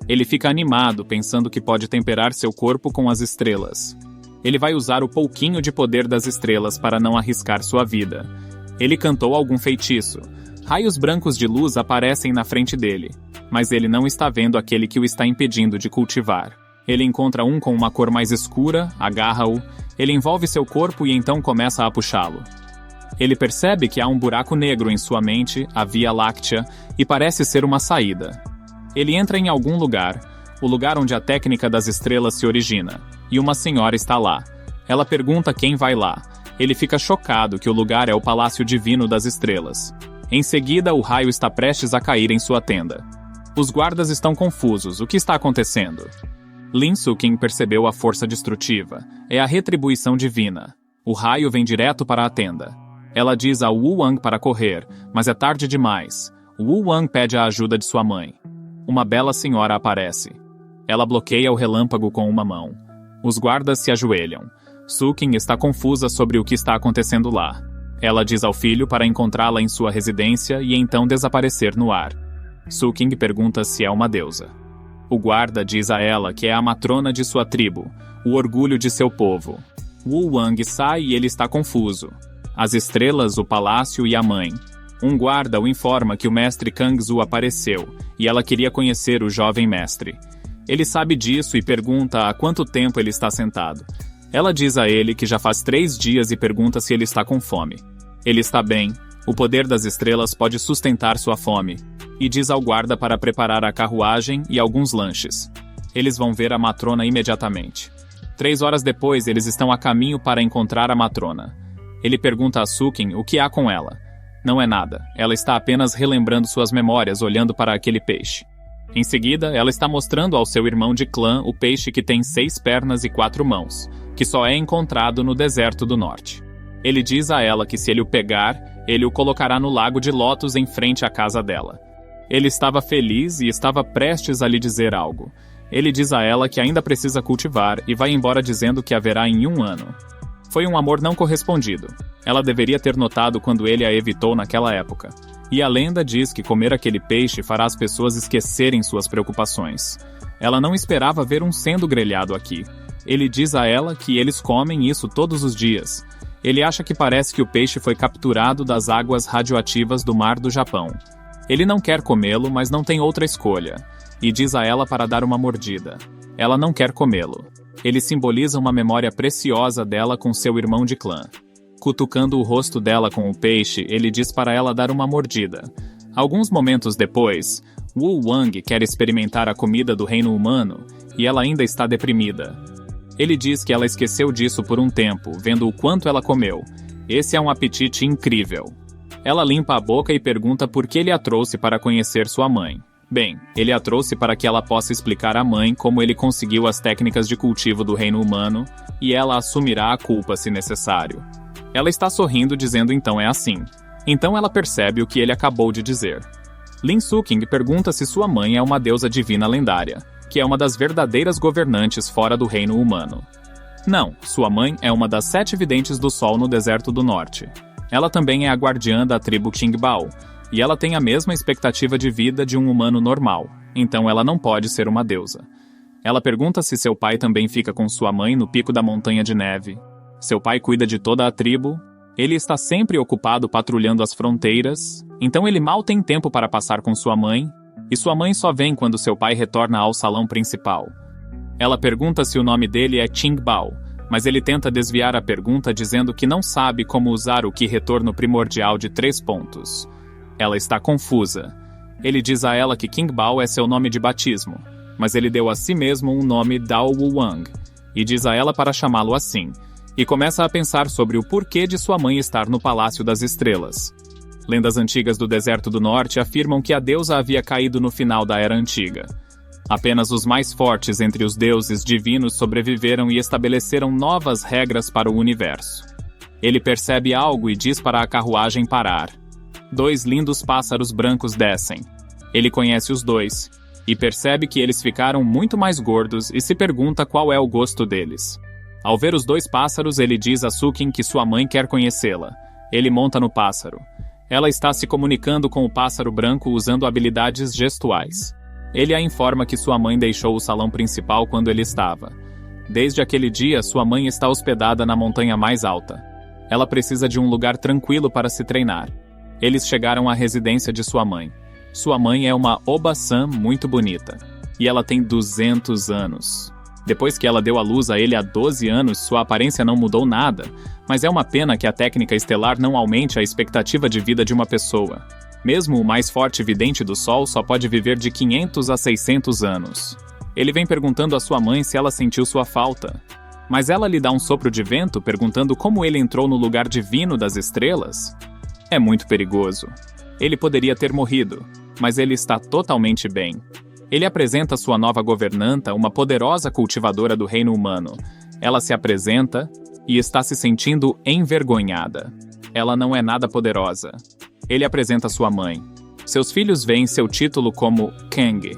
Ele fica animado pensando que pode temperar seu corpo com as estrelas. Ele vai usar o pouquinho de poder das estrelas para não arriscar sua vida. Ele cantou algum feitiço. Raios brancos de luz aparecem na frente dele, mas ele não está vendo aquele que o está impedindo de cultivar. Ele encontra um com uma cor mais escura, agarra-o, ele envolve seu corpo e então começa a puxá-lo. Ele percebe que há um buraco negro em sua mente, a Via Láctea, e parece ser uma saída. Ele entra em algum lugar, o lugar onde a técnica das estrelas se origina, e uma senhora está lá. Ela pergunta quem vai lá. Ele fica chocado que o lugar é o Palácio Divino das Estrelas. Em seguida, o raio está prestes a cair em sua tenda. Os guardas estão confusos. O que está acontecendo? Lin Suking percebeu a força destrutiva. É a retribuição divina. O raio vem direto para a tenda. Ela diz a Wu Wang para correr, mas é tarde demais. Wu Wang pede a ajuda de sua mãe. Uma bela senhora aparece. Ela bloqueia o relâmpago com uma mão. Os guardas se ajoelham. Suking está confusa sobre o que está acontecendo lá. Ela diz ao filho para encontrá-la em sua residência e então desaparecer no ar. Suking pergunta se é uma deusa. O guarda diz a ela que é a matrona de sua tribo, o orgulho de seu povo. Wu Wang sai e ele está confuso. As estrelas, o palácio e a mãe. Um guarda o informa que o mestre Kang Zu apareceu e ela queria conhecer o jovem mestre. Ele sabe disso e pergunta há quanto tempo ele está sentado. Ela diz a ele que já faz 3 dias e pergunta se ele está com fome. Ele está bem, o poder das estrelas pode sustentar sua fome, e diz ao guarda para preparar a carruagem e alguns lanches. Eles vão ver a matrona imediatamente. 3 horas depois, eles estão a caminho para encontrar a matrona. Ele pergunta a Suking o que há com ela. Não é nada, ela está apenas relembrando suas memórias olhando para aquele peixe. Em seguida, ela está mostrando ao seu irmão de clã o peixe que tem 6 pernas e 4 mãos, que só é encontrado no deserto do norte. Ele diz a ela que se ele o pegar, ele o colocará no lago de lótus em frente à casa dela. Ele estava feliz e estava prestes a lhe dizer algo. Ele diz a ela que ainda precisa cultivar e vai embora dizendo que haverá em 1 ano. Foi um amor não correspondido. Ela deveria ter notado quando ele a evitou naquela época. E a lenda diz que comer aquele peixe fará as pessoas esquecerem suas preocupações. Ela não esperava ver um sendo grelhado aqui. Ele diz a ela que eles comem isso todos os dias. Ele acha que parece que o peixe foi capturado das águas radioativas do mar do Japão. Ele não quer comê-lo, mas não tem outra escolha. E diz a ela para dar uma mordida. Ela não quer comê-lo. Ele simboliza uma memória preciosa dela com seu irmão de clã. Cutucando o rosto dela com o peixe, ele diz para ela dar uma mordida. Alguns momentos depois, Wu Wang quer experimentar a comida do reino humano e ela ainda está deprimida. Ele diz que ela esqueceu disso por um tempo, vendo o quanto ela comeu. Esse é um apetite incrível. Ela limpa a boca e pergunta por que ele a trouxe para conhecer sua mãe. Bem, ele a trouxe para que ela possa explicar à mãe como ele conseguiu as técnicas de cultivo do reino humano e ela assumirá a culpa se necessário. Ela está sorrindo dizendo então é assim. Então ela percebe o que ele acabou de dizer. Lin Suking pergunta se sua mãe é uma deusa divina lendária, que é uma das verdadeiras governantes fora do reino humano. Não, sua mãe é uma das 7 videntes do sol no deserto do norte. Ela também é a guardiã da tribo Qingbao, e ela tem a mesma expectativa de vida de um humano normal, então ela não pode ser uma deusa. Ela pergunta se seu pai também fica com sua mãe no pico da montanha de neve. Seu pai cuida de toda a tribo, ele está sempre ocupado patrulhando as fronteiras, então ele mal tem tempo para passar com sua mãe, e sua mãe só vem quando seu pai retorna ao salão principal. Ela pergunta se o nome dele é Qingbao, mas ele tenta desviar a pergunta dizendo que não sabe como usar o Qi retorno primordial de 3 pontos. Ela está confusa. Ele diz a ela que Qingbao é seu nome de batismo. mas ele deu a si mesmo um nome Dao Wu Wang, e diz a ela para chamá-lo assim, e começa a pensar sobre o porquê de sua mãe estar no Palácio das Estrelas. Lendas antigas do Deserto do Norte afirmam que a deusa havia caído no final da Era Antiga. Apenas os mais fortes entre os deuses divinos sobreviveram e estabeleceram novas regras para o universo. Ele percebe algo e diz para a carruagem parar. 2 lindos pássaros brancos descem. Ele conhece os 2 e percebe que eles ficaram muito mais gordos e se pergunta qual é o gosto deles. Ao ver os 2 pássaros, ele diz a Sukin que sua mãe quer conhecê-la. Ele monta no pássaro. Ela está se comunicando com o pássaro branco usando habilidades gestuais. Ele a informa que sua mãe deixou o salão principal quando ele estava. Desde aquele dia, sua mãe está hospedada na montanha mais alta. Ela precisa de um lugar tranquilo para se treinar. Eles chegaram à residência de sua mãe. Sua mãe é uma Oba-san muito bonita. E ela tem 200 anos. Depois que ela deu à luz a ele há 12 anos, sua aparência não mudou nada, mas é uma pena que a técnica estelar não aumente a expectativa de vida de uma pessoa. Mesmo o mais forte vidente do Sol só pode viver de 500 a 600 anos. Ele vem perguntando à sua mãe se ela sentiu sua falta. Mas ela lhe dá um sopro de vento perguntando como ele entrou no lugar divino das estrelas. É muito perigoso. Ele poderia ter morrido, mas ele está totalmente bem. Ele apresenta sua nova governanta, uma poderosa cultivadora do reino humano. Ela se apresenta e está se sentindo envergonhada. Ela não é nada poderosa. Ele apresenta sua mãe. Seus filhos veem seu título como Kang.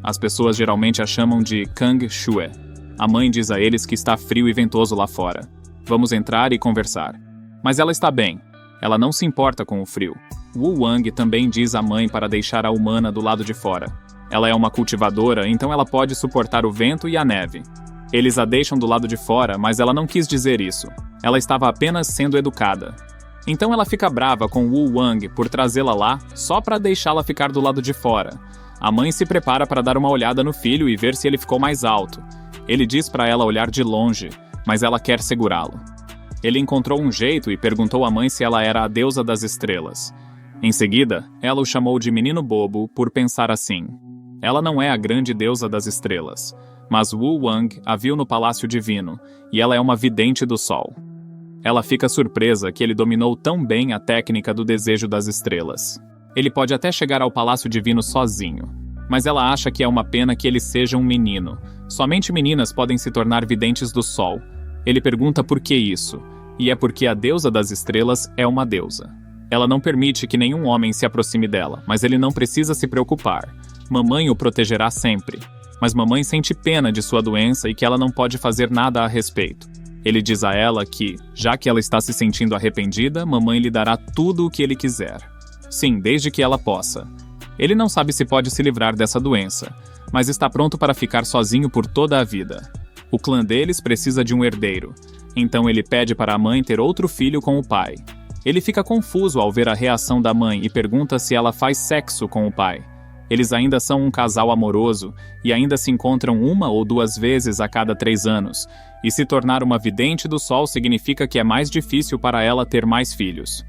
As pessoas geralmente a chamam de Kang Shue. A mãe diz a eles que está frio e ventoso lá fora. Vamos entrar e conversar. Mas ela está bem. Ela não se importa com o frio. Wu Wang também diz à mãe para deixar a humana do lado de fora. Ela é uma cultivadora, então ela pode suportar o vento e a neve. Eles a deixam do lado de fora, mas ela não quis dizer isso. Ela estava apenas sendo educada. Então ela fica brava com Wu Wang por trazê-la lá só para deixá-la ficar do lado de fora. A mãe se prepara para dar uma olhada no filho e ver se ele ficou mais alto. Ele diz para ela olhar de longe, mas ela quer segurá-lo. Ele encontrou um jeito e perguntou à mãe se ela era a deusa das estrelas. Em seguida, ela o chamou de menino bobo por pensar assim. Ela não é a grande deusa das estrelas, mas Wu Wang a viu no Palácio Divino, e ela é uma vidente do Sol. Ela fica surpresa que ele dominou tão bem a técnica do desejo das estrelas. Ele pode até chegar ao Palácio Divino sozinho, mas ela acha que é uma pena que ele seja um menino. Somente meninas podem se tornar videntes do Sol. Ele pergunta por que isso, e é porque a deusa das estrelas é uma deusa. Ela não permite que nenhum homem se aproxime dela, mas ele não precisa se preocupar. Mamãe o protegerá sempre. Mas mamãe sente pena de sua doença e que ela não pode fazer nada a respeito. Ele diz a ela que, já que ela está se sentindo arrependida, mamãe lhe dará tudo o que ele quiser. Sim, desde que ela possa. Ele não sabe se pode se livrar dessa doença, mas está pronto para ficar sozinho por toda a vida. O clã deles precisa de um herdeiro. Então ele pede para a mãe ter outro filho com o pai. Ele fica confuso ao ver a reação da mãe e pergunta se ela faz sexo com o pai. Eles ainda são um casal amoroso e ainda se encontram 1 ou 2 vezes a cada 3 anos, e se tornar uma vidente do Sol significa que é mais difícil para ela ter mais filhos.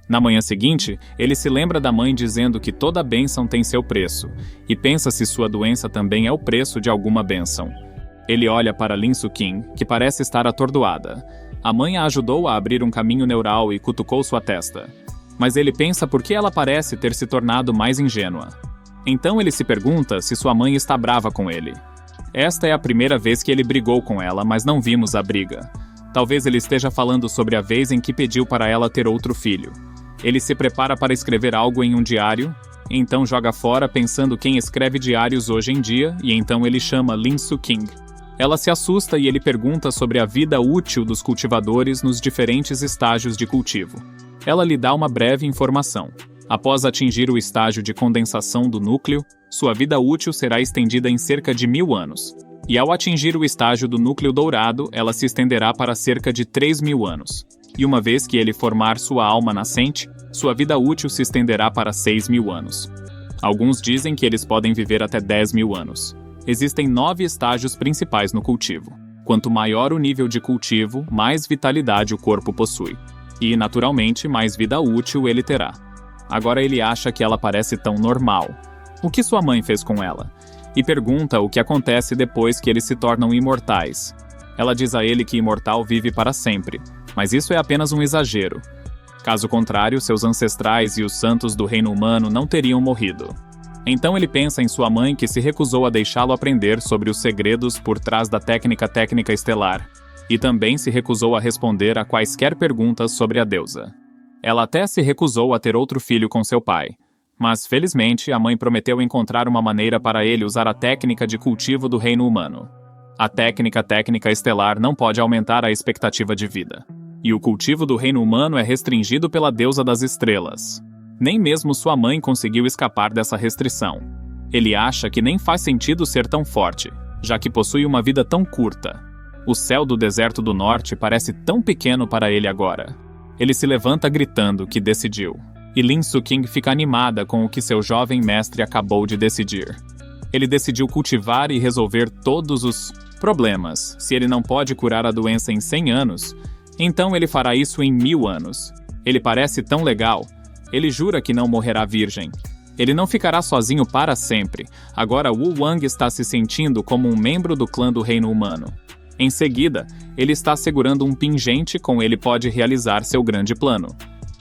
Na manhã seguinte, ele se lembra da mãe dizendo que toda bênção tem seu preço, e pensa se sua doença também é o preço de alguma bênção. Ele olha para Lin Sukin, que parece estar atordoada. A mãe a ajudou a abrir um caminho neural e cutucou sua testa. Mas ele pensa por que ela parece ter se tornado mais ingênua. Então ele se pergunta se sua mãe está brava com ele. Esta é a primeira vez que ele brigou com ela, mas não vimos a briga. Talvez ele esteja falando sobre a vez em que pediu para ela ter outro filho. Ele se prepara para escrever algo em um diário, então joga fora pensando quem escreve diários hoje em dia, e então ele chama Lin Sukin. Ela se assusta e ele pergunta sobre a vida útil dos cultivadores nos diferentes estágios de cultivo. Ela lhe dá uma breve informação. Após atingir o estágio de condensação do núcleo, sua vida útil será estendida em cerca de 1000 anos. E ao atingir o estágio do núcleo dourado, ela se estenderá para cerca de 3000 anos. E uma vez que ele formar sua alma nascente, sua vida útil se estenderá para 6000 anos. Alguns dizem que eles podem viver até 10.000 anos. Existem 9 estágios principais no cultivo. Quanto maior o nível de cultivo, mais vitalidade o corpo possui. E, naturalmente, mais vida útil ele terá. Agora ele acha que ela parece tão normal. O que sua mãe fez com ela? e pergunta o que acontece depois que eles se tornam imortais. Ela diz a ele que imortal vive para sempre, mas isso é apenas um exagero. Caso contrário, seus ancestrais e os santos do reino humano não teriam morrido. Então ele pensa em sua mãe que se recusou a deixá-lo aprender sobre os segredos por trás da técnica estelar, e também se recusou a responder a quaisquer perguntas sobre a deusa. Ela até se recusou a ter outro filho com seu pai, mas felizmente a mãe prometeu encontrar uma maneira para ele usar a técnica de cultivo do reino humano. A técnica estelar não pode aumentar a expectativa de vida, e o cultivo do reino humano é restringido pela deusa das estrelas. Nem mesmo sua mãe conseguiu escapar dessa restrição. Ele acha que nem faz sentido ser tão forte, já que possui uma vida tão curta. O céu do deserto do norte parece tão pequeno para ele agora. Ele se levanta gritando que decidiu, e Lin Suking fica animada com o que seu jovem mestre acabou de decidir. Ele decidiu cultivar e resolver todos os problemas. Se ele não pode curar a doença em 100 anos, então ele fará isso em 1000 anos. Ele parece tão legal. Ele jura que não morrerá virgem. Ele não ficará sozinho para sempre. Agora Wu Wang está se sentindo como um membro do clã do reino humano. Em seguida, ele está segurando um pingente com ele pode realizar seu grande plano.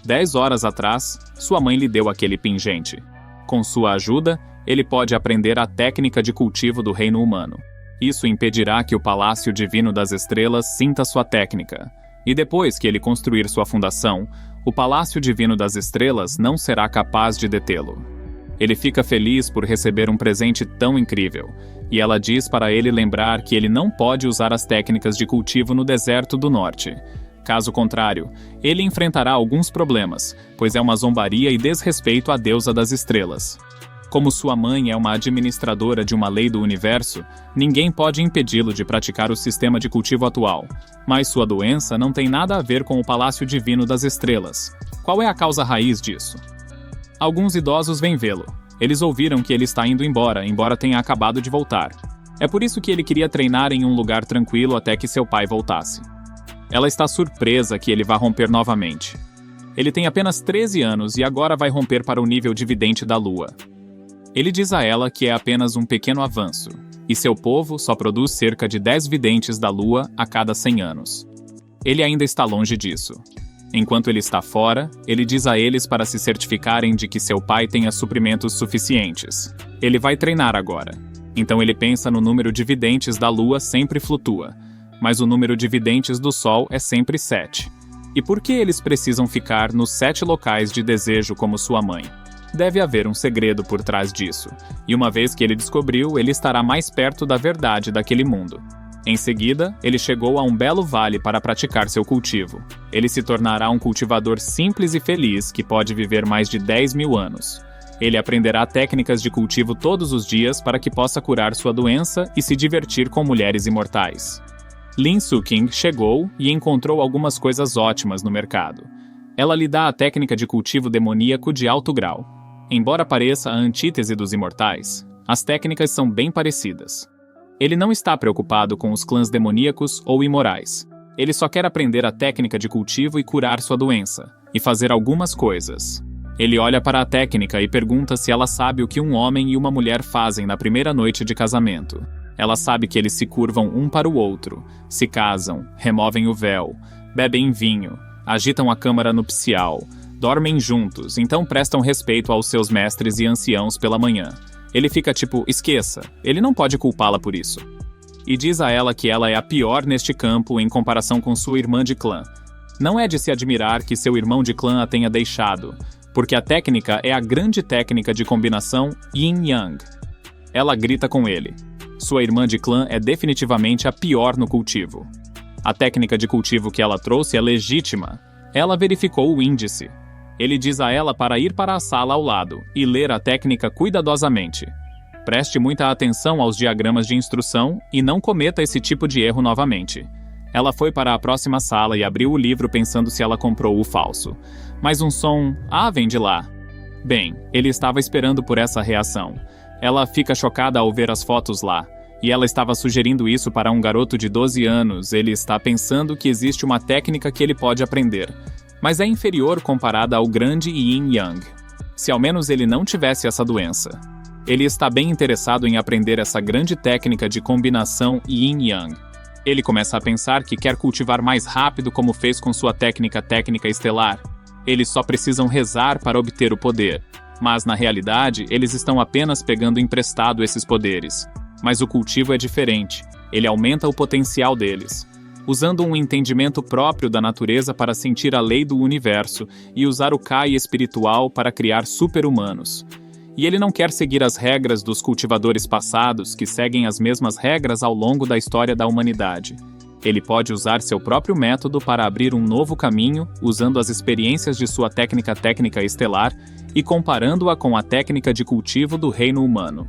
10 horas atrás, sua mãe lhe deu aquele pingente. Com sua ajuda, ele pode aprender a técnica de cultivo do reino humano. Isso impedirá que o Palácio Divino das Estrelas sinta sua técnica. E depois que ele construir sua fundação, o Palácio Divino das Estrelas não será capaz de detê-lo. Ele fica feliz por receber um presente tão incrível, e ela diz para ele lembrar que ele não pode usar as técnicas de cultivo no deserto do norte. Caso contrário, ele enfrentará alguns problemas, pois é uma zombaria e desrespeito à deusa das estrelas. Como sua mãe é uma administradora de uma lei do universo, ninguém pode impedi-lo de praticar o sistema de cultivo atual. Mas sua doença não tem nada a ver com o Palácio Divino das Estrelas. Qual é a causa raiz disso? Alguns idosos vêm vê-lo. Eles ouviram que ele está indo embora tenha acabado de voltar. É por isso que ele queria treinar em um lugar tranquilo até que seu pai voltasse. Ela está surpresa que ele vá romper novamente. Ele tem apenas 13 anos e agora vai romper para o nível de vidente da lua. Ele diz a ela que é apenas um pequeno avanço, e seu povo só produz cerca de 10 videntes da lua a cada 100 anos. Ele ainda está longe disso. Enquanto ele está fora, ele diz a eles para se certificarem de que seu pai tenha suprimentos suficientes. Ele vai treinar agora. Então ele pensa no número de videntes da lua sempre flutua, mas o número de videntes do sol é sempre 7. E por que eles precisam ficar nos 7 locais de desejo como sua mãe? Deve haver um segredo por trás disso, e uma vez que ele descobriu, ele estará mais perto da verdade daquele mundo. Em seguida, ele chegou a um belo vale para praticar seu cultivo. Ele se tornará um cultivador simples e feliz que pode viver mais de 10.000 anos. Ele aprenderá técnicas de cultivo todos os dias para que possa curar sua doença e se divertir com mulheres imortais. Lin Suking chegou e encontrou algumas coisas ótimas no mercado. Ela lhe dá a técnica de cultivo demoníaco de alto grau. Embora pareça a antítese dos imortais, as técnicas são bem parecidas. Ele não está preocupado com os clãs demoníacos ou imorais. Ele só quer aprender a técnica de cultivo e curar sua doença, e fazer algumas coisas. Ele olha para a técnica e pergunta se ela sabe o que um homem e uma mulher fazem na primeira noite de casamento. Ela sabe que eles se curvam um para o outro, se casam, removem o véu, bebem vinho, agitam a câmara nupcial, dormem juntos, então prestam respeito aos seus mestres e anciãos pela manhã. Ele fica tipo, esqueça, ele não pode culpá-la por isso. E diz a ela que ela é a pior neste campo em comparação com sua irmã de clã. Não é de se admirar que seu irmão de clã a tenha deixado, porque a técnica é a grande técnica de combinação Yin-Yang. Ela grita com ele. Sua irmã de clã é definitivamente a pior no cultivo. A técnica de cultivo que ela trouxe é legítima. Ela verificou o índice. Ele diz a ela para ir para a sala ao lado e ler a técnica cuidadosamente. Preste muita atenção aos diagramas de instrução e não cometa esse tipo de erro novamente. Ela foi para a próxima sala e abriu o livro pensando se ela comprou o falso. Mas um som, vem de lá. Bem, ele estava esperando por essa reação. Ela fica chocada ao ver as fotos lá. E ela estava sugerindo isso para um garoto de 12 anos. Ele está pensando que existe uma técnica que ele pode aprender, mas é inferior comparada ao grande Yin Yang. Se ao menos ele não tivesse essa doença. Ele está bem interessado em aprender essa grande técnica de combinação Yin-Yang. Ele começa a pensar que quer cultivar mais rápido como fez com sua técnica estelar. Eles só precisam rezar para obter o poder. Mas, na realidade, eles estão apenas pegando emprestado esses poderes. Mas o cultivo é diferente. Ele aumenta o potencial deles. Usando um entendimento próprio da natureza para sentir a lei do universo e usar o Kai espiritual para criar super-humanos. E ele não quer seguir as regras dos cultivadores passados que seguem as mesmas regras ao longo da história da humanidade. Ele pode usar seu próprio método para abrir um novo caminho, usando as experiências de sua técnica estelar e comparando-a com a técnica de cultivo do reino humano.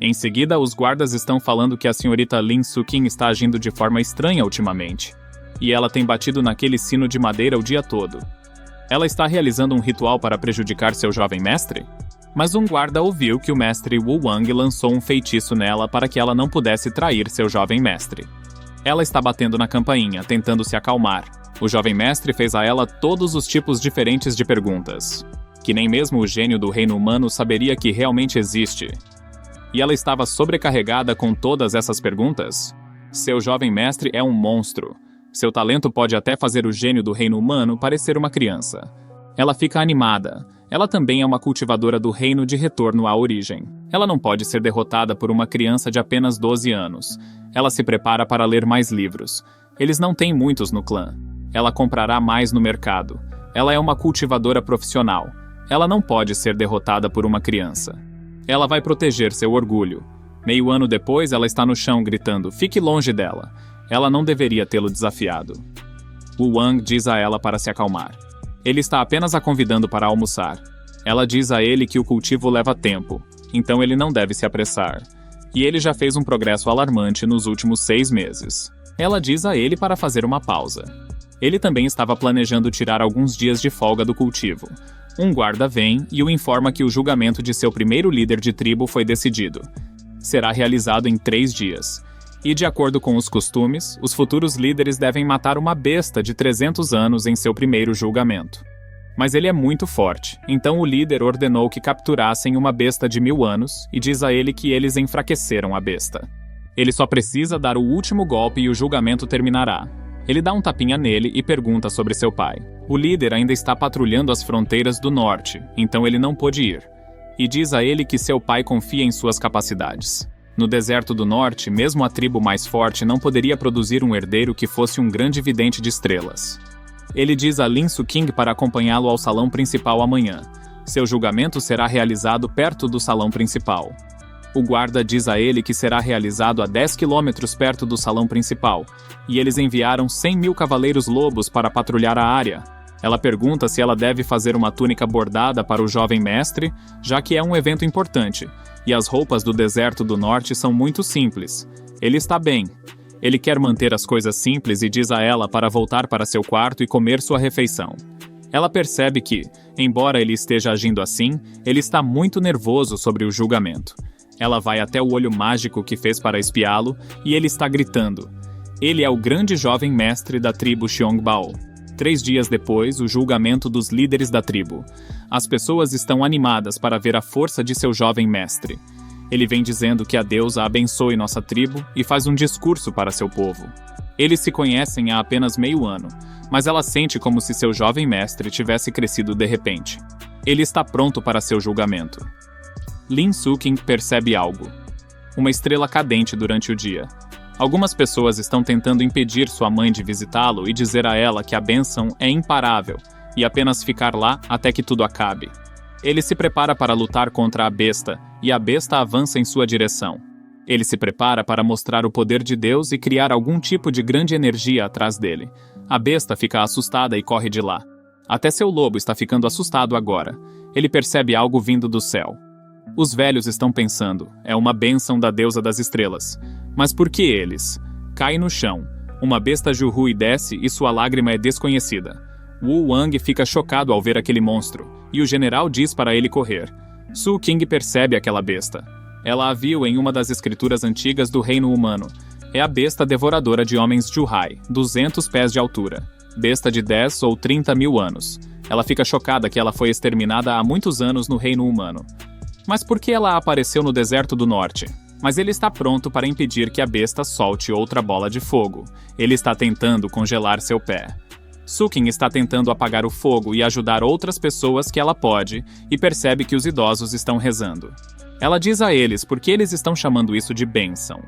Em seguida, os guardas estão falando que a senhorita Lin Sukin está agindo de forma estranha ultimamente. E ela tem batido naquele sino de madeira o dia todo. Ela está realizando um ritual para prejudicar seu jovem mestre? Mas um guarda ouviu que o mestre Wu Wang lançou um feitiço nela para que ela não pudesse trair seu jovem mestre. Ela está batendo na campainha, tentando se acalmar. O jovem mestre fez a ela todos os tipos diferentes de perguntas, que nem mesmo o gênio do reino humano saberia que realmente existe. E ela estava sobrecarregada com todas essas perguntas? Seu jovem mestre é um monstro. Seu talento pode até fazer o gênio do reino humano parecer uma criança. Ela fica animada. Ela também é uma cultivadora do reino de retorno à origem. Ela não pode ser derrotada por uma criança de apenas 12 anos. Ela se prepara para ler mais livros. Eles não têm muitos no clã. Ela comprará mais no mercado. Ela é uma cultivadora profissional. Ela não pode ser derrotada por uma criança. Ela vai proteger seu orgulho. Meio ano depois, ela está no chão gritando, fique longe dela. Ela não deveria tê-lo desafiado. Wu Wang diz a ela para se acalmar. Ele está apenas a convidando para almoçar. Ela diz a ele que o cultivo leva tempo, então ele não deve se apressar. E ele já fez um progresso alarmante nos últimos 6 meses. Ela diz a ele para fazer uma pausa. Ele também estava planejando tirar alguns dias de folga do cultivo. Um guarda vem e o informa que o julgamento de seu primeiro líder de tribo foi decidido. Será realizado em 3 dias. E de acordo com os costumes, os futuros líderes devem matar uma besta de 300 anos em seu primeiro julgamento. Mas ele é muito forte, então o líder ordenou que capturassem uma besta de 1000 anos e diz a ele que eles enfraqueceram a besta. Ele só precisa dar o último golpe e o julgamento terminará. Ele dá um tapinha nele e pergunta sobre seu pai. O líder ainda está patrulhando as fronteiras do norte, então ele não pôde ir. E diz a ele que seu pai confia em suas capacidades. No deserto do norte, mesmo a tribo mais forte não poderia produzir um herdeiro que fosse um grande vidente de estrelas. Ele diz a Lin Suking para acompanhá-lo ao salão principal amanhã. Seu julgamento será realizado perto do salão principal. O guarda diz a ele que será realizado a 10 quilômetros perto do salão principal, e eles enviaram 100.000 cavaleiros lobos para patrulhar a área. Ela pergunta se ela deve fazer uma túnica bordada para o jovem mestre, já que é um evento importante, e as roupas do deserto do norte são muito simples. Ele está bem. Ele quer manter as coisas simples e diz a ela para voltar para seu quarto e comer sua refeição. Ela percebe que, embora ele esteja agindo assim, ele está muito nervoso sobre o julgamento. Ela vai até o olho mágico que fez para espiá-lo e ele está gritando. Ele é o grande jovem mestre da tribo Xiongbao. 3 dias depois, o julgamento dos líderes da tribo. As pessoas estão animadas para ver a força de seu jovem mestre. Ele vem dizendo que a deusa abençoe nossa tribo e faz um discurso para seu povo. Eles se conhecem há apenas meio ano, mas ela sente como se seu jovem mestre tivesse crescido de repente. Ele está pronto para seu julgamento. Lin Suking percebe algo. Uma estrela cadente durante o dia. Algumas pessoas estão tentando impedir sua mãe de visitá-lo e dizer a ela que a bênção é imparável e apenas ficar lá até que tudo acabe. Ele se prepara para lutar contra a besta e a besta avança em sua direção. Ele se prepara para mostrar o poder de Deus e criar algum tipo de grande energia atrás dele. A besta fica assustada e corre de lá. Até seu lobo está ficando assustado agora. Ele percebe algo vindo do céu. Os velhos estão pensando, é uma bênção da deusa das estrelas. Mas por que eles? Cai no chão. Uma besta Juhui desce e sua lágrima é desconhecida. Wu Wang fica chocado ao ver aquele monstro, e o general diz para ele correr. Su King percebe aquela besta. Ela a viu em uma das escrituras antigas do reino humano. É a besta devoradora de homens Juhai, 200 pés de altura. Besta de 10 ou 30 mil anos. Ela fica chocada que ela foi exterminada há muitos anos no reino humano. Mas por que ela apareceu no deserto do norte? Mas ele está pronto para impedir que a besta solte outra bola de fogo. Ele está tentando congelar seu pé. Sukin está tentando apagar o fogo e ajudar outras pessoas que ela pode, e percebe que os idosos estão rezando. Ela diz a eles por que eles estão chamando isso de bênção.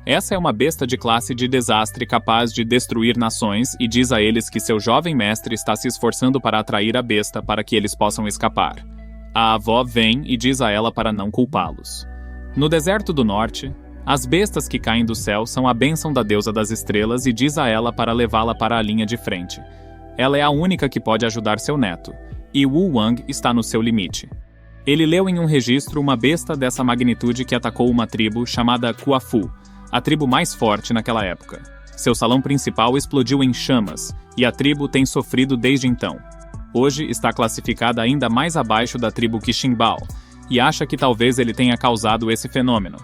Essa é uma besta de classe de desastre capaz de destruir nações e diz a eles que seu jovem mestre está se esforçando para atrair a besta para que eles possam escapar. A avó vem e diz a ela para não culpá-los. No deserto do norte, as bestas que caem do céu são a bênção da deusa das estrelas e diz a ela para levá-la para a linha de frente. Ela é a única que pode ajudar seu neto, e Wu Wang está no seu limite. Ele leu em um registro uma besta dessa magnitude que atacou uma tribo chamada Kuafu, a tribo mais forte naquela época. Seu salão principal explodiu em chamas, e a tribo tem sofrido desde então. Hoje está classificada ainda mais abaixo da tribo Qixingbao, e acha que talvez ele tenha causado esse fenômeno.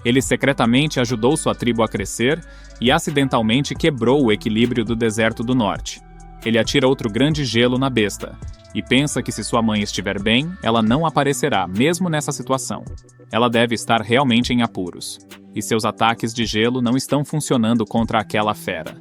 Ele secretamente ajudou sua tribo a crescer e acidentalmente quebrou o equilíbrio do deserto do norte. Ele atira outro grande gelo na besta, e pensa que se sua mãe estiver bem, ela não aparecerá, mesmo nessa situação. Ela deve estar realmente em apuros, e seus ataques de gelo não estão funcionando contra aquela fera.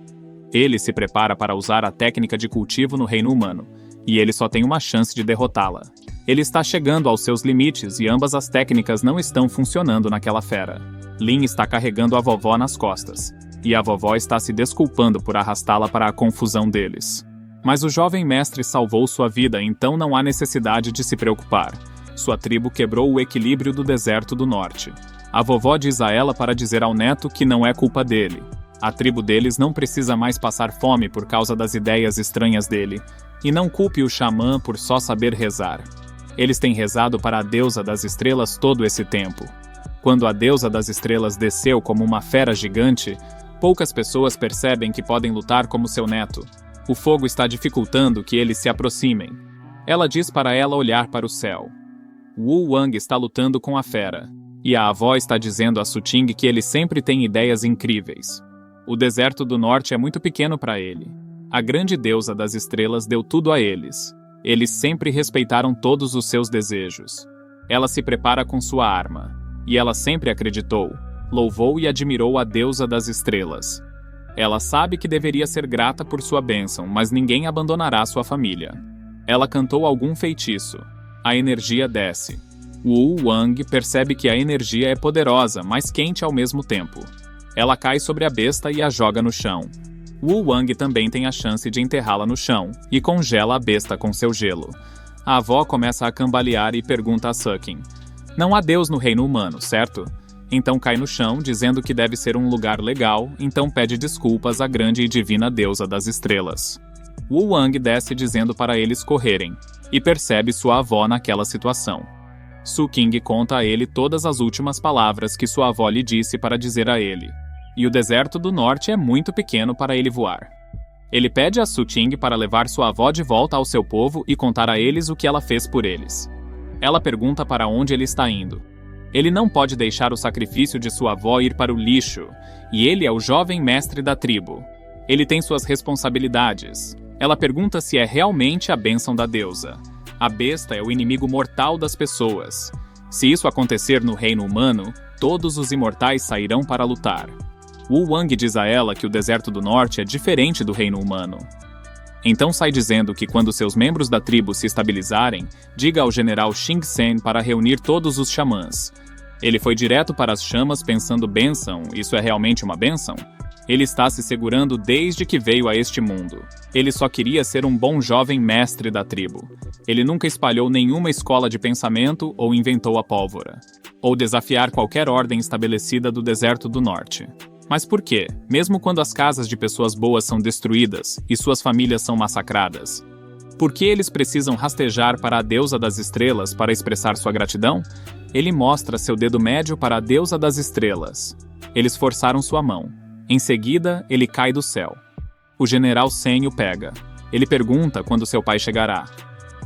Ele se prepara para usar a técnica de cultivo no reino humano, e ele só tem uma chance de derrotá-la. Ele está chegando aos seus limites e ambas as técnicas não estão funcionando naquela fera. Lin está carregando a vovó nas costas, e a vovó está se desculpando por arrastá-la para a confusão deles. Mas o jovem mestre salvou sua vida, então não há necessidade de se preocupar. Sua tribo quebrou o equilíbrio do deserto do norte. A vovó diz a ela para dizer ao neto que não é culpa dele. A tribo deles não precisa mais passar fome por causa das ideias estranhas dele, e não culpe o xamã por só saber rezar. Eles têm rezado para a deusa das estrelas todo esse tempo. Quando a deusa das estrelas desceu como uma fera gigante, poucas pessoas percebem que podem lutar como seu neto. O fogo está dificultando que eles se aproximem. Ela diz para ela olhar para o céu. Wu Wang está lutando com a fera, e a avó está dizendo a Suting que ele sempre tem ideias incríveis. O deserto do norte é muito pequeno para ele. A grande deusa das estrelas deu tudo a eles. Eles sempre respeitaram todos os seus desejos. Ela se prepara com sua arma, e ela sempre acreditou, louvou e admirou a deusa das estrelas. Ela sabe que deveria ser grata por sua bênção, mas ninguém abandonará sua família. Ela cantou algum feitiço. A energia desce. Wu Wang percebe que a energia é poderosa, mas quente ao mesmo tempo. Ela cai sobre a besta e a joga no chão. Wu Wang também tem a chance de enterrá-la no chão, e congela a besta com seu gelo. A avó começa a cambalear e pergunta a Sukin: "Não há Deus no reino humano, certo?" Então cai no chão, dizendo que deve ser um lugar legal, então pede desculpas à grande e divina deusa das estrelas. Wu Wang desce dizendo para eles correrem, e percebe sua avó naquela situação. Su King conta a ele todas as últimas palavras que sua avó lhe disse para dizer a ele. E o deserto do norte é muito pequeno para ele voar. Ele pede a Su Ting para levar sua avó de volta ao seu povo e contar a eles o que ela fez por eles. Ela pergunta para onde ele está indo. Ele não pode deixar o sacrifício de sua avó ir para o lixo, e ele é o jovem mestre da tribo. Ele tem suas responsabilidades. Ela pergunta se é realmente a bênção da deusa. A besta é o inimigo mortal das pessoas. Se isso acontecer no reino humano, todos os imortais sairão para lutar. Wu Wang diz a ela que o deserto do norte é diferente do reino humano. Então sai dizendo que quando seus membros da tribo se estabilizarem, diga ao general Xing Sen para reunir todos os xamãs. Ele foi direto para as chamas pensando: bênção, isso é realmente uma bênção? Ele está se segurando desde que veio a este mundo. Ele só queria ser um bom jovem mestre da tribo. Ele nunca espalhou nenhuma escola de pensamento ou inventou a pólvora, ou desafiar qualquer ordem estabelecida do deserto do norte. Mas por quê, mesmo quando as casas de pessoas boas são destruídas e suas famílias são massacradas? Por que eles precisam rastejar para a deusa das estrelas para expressar sua gratidão? Ele mostra seu dedo médio para a deusa das estrelas. Eles forçaram sua mão. Em seguida, ele cai do céu. O general Sen o pega. Ele pergunta quando seu pai chegará.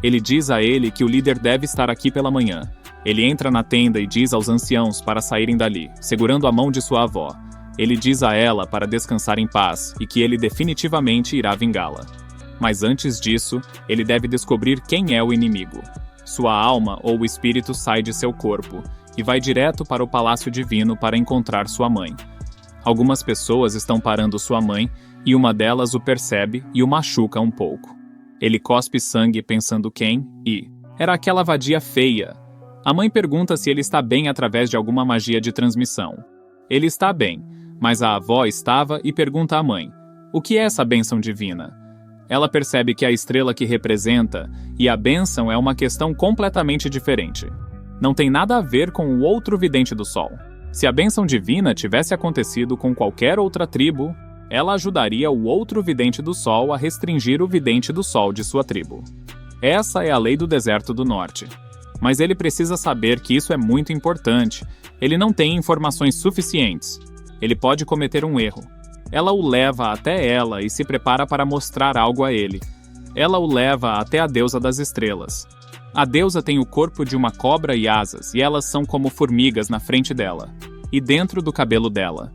Ele diz a ele que o líder deve estar aqui pela manhã. Ele entra na tenda e diz aos anciãos para saírem dali, segurando a mão de sua avó. Ele diz a ela para descansar em paz e que ele definitivamente irá vingá-la. Mas antes disso, ele deve descobrir quem é o inimigo. Sua alma ou o espírito sai de seu corpo e vai direto para o palácio divino para encontrar sua mãe. Algumas pessoas estão parando sua mãe e uma delas o percebe e o machuca um pouco. Ele cospe sangue pensando quem era aquela vadia feia. A mãe pergunta se ele está bem através de alguma magia de transmissão. Ele está bem, mas a avó estava e pergunta à mãe: o que é essa bênção divina? Ela percebe que a estrela que representa e a bênção é uma questão completamente diferente. Não tem nada a ver com o outro vidente do sol. Se a bênção divina tivesse acontecido com qualquer outra tribo, ela ajudaria o outro vidente do sol a restringir o vidente do sol de sua tribo. Essa é a lei do deserto do norte. Mas ele precisa saber que isso é muito importante. Ele não tem informações suficientes. Ele pode cometer um erro. Ela o leva até ela e se prepara para mostrar algo a ele. Ela o leva até a deusa das estrelas. A deusa tem o corpo de uma cobra e asas, e elas são como formigas na frente dela, e dentro do cabelo dela.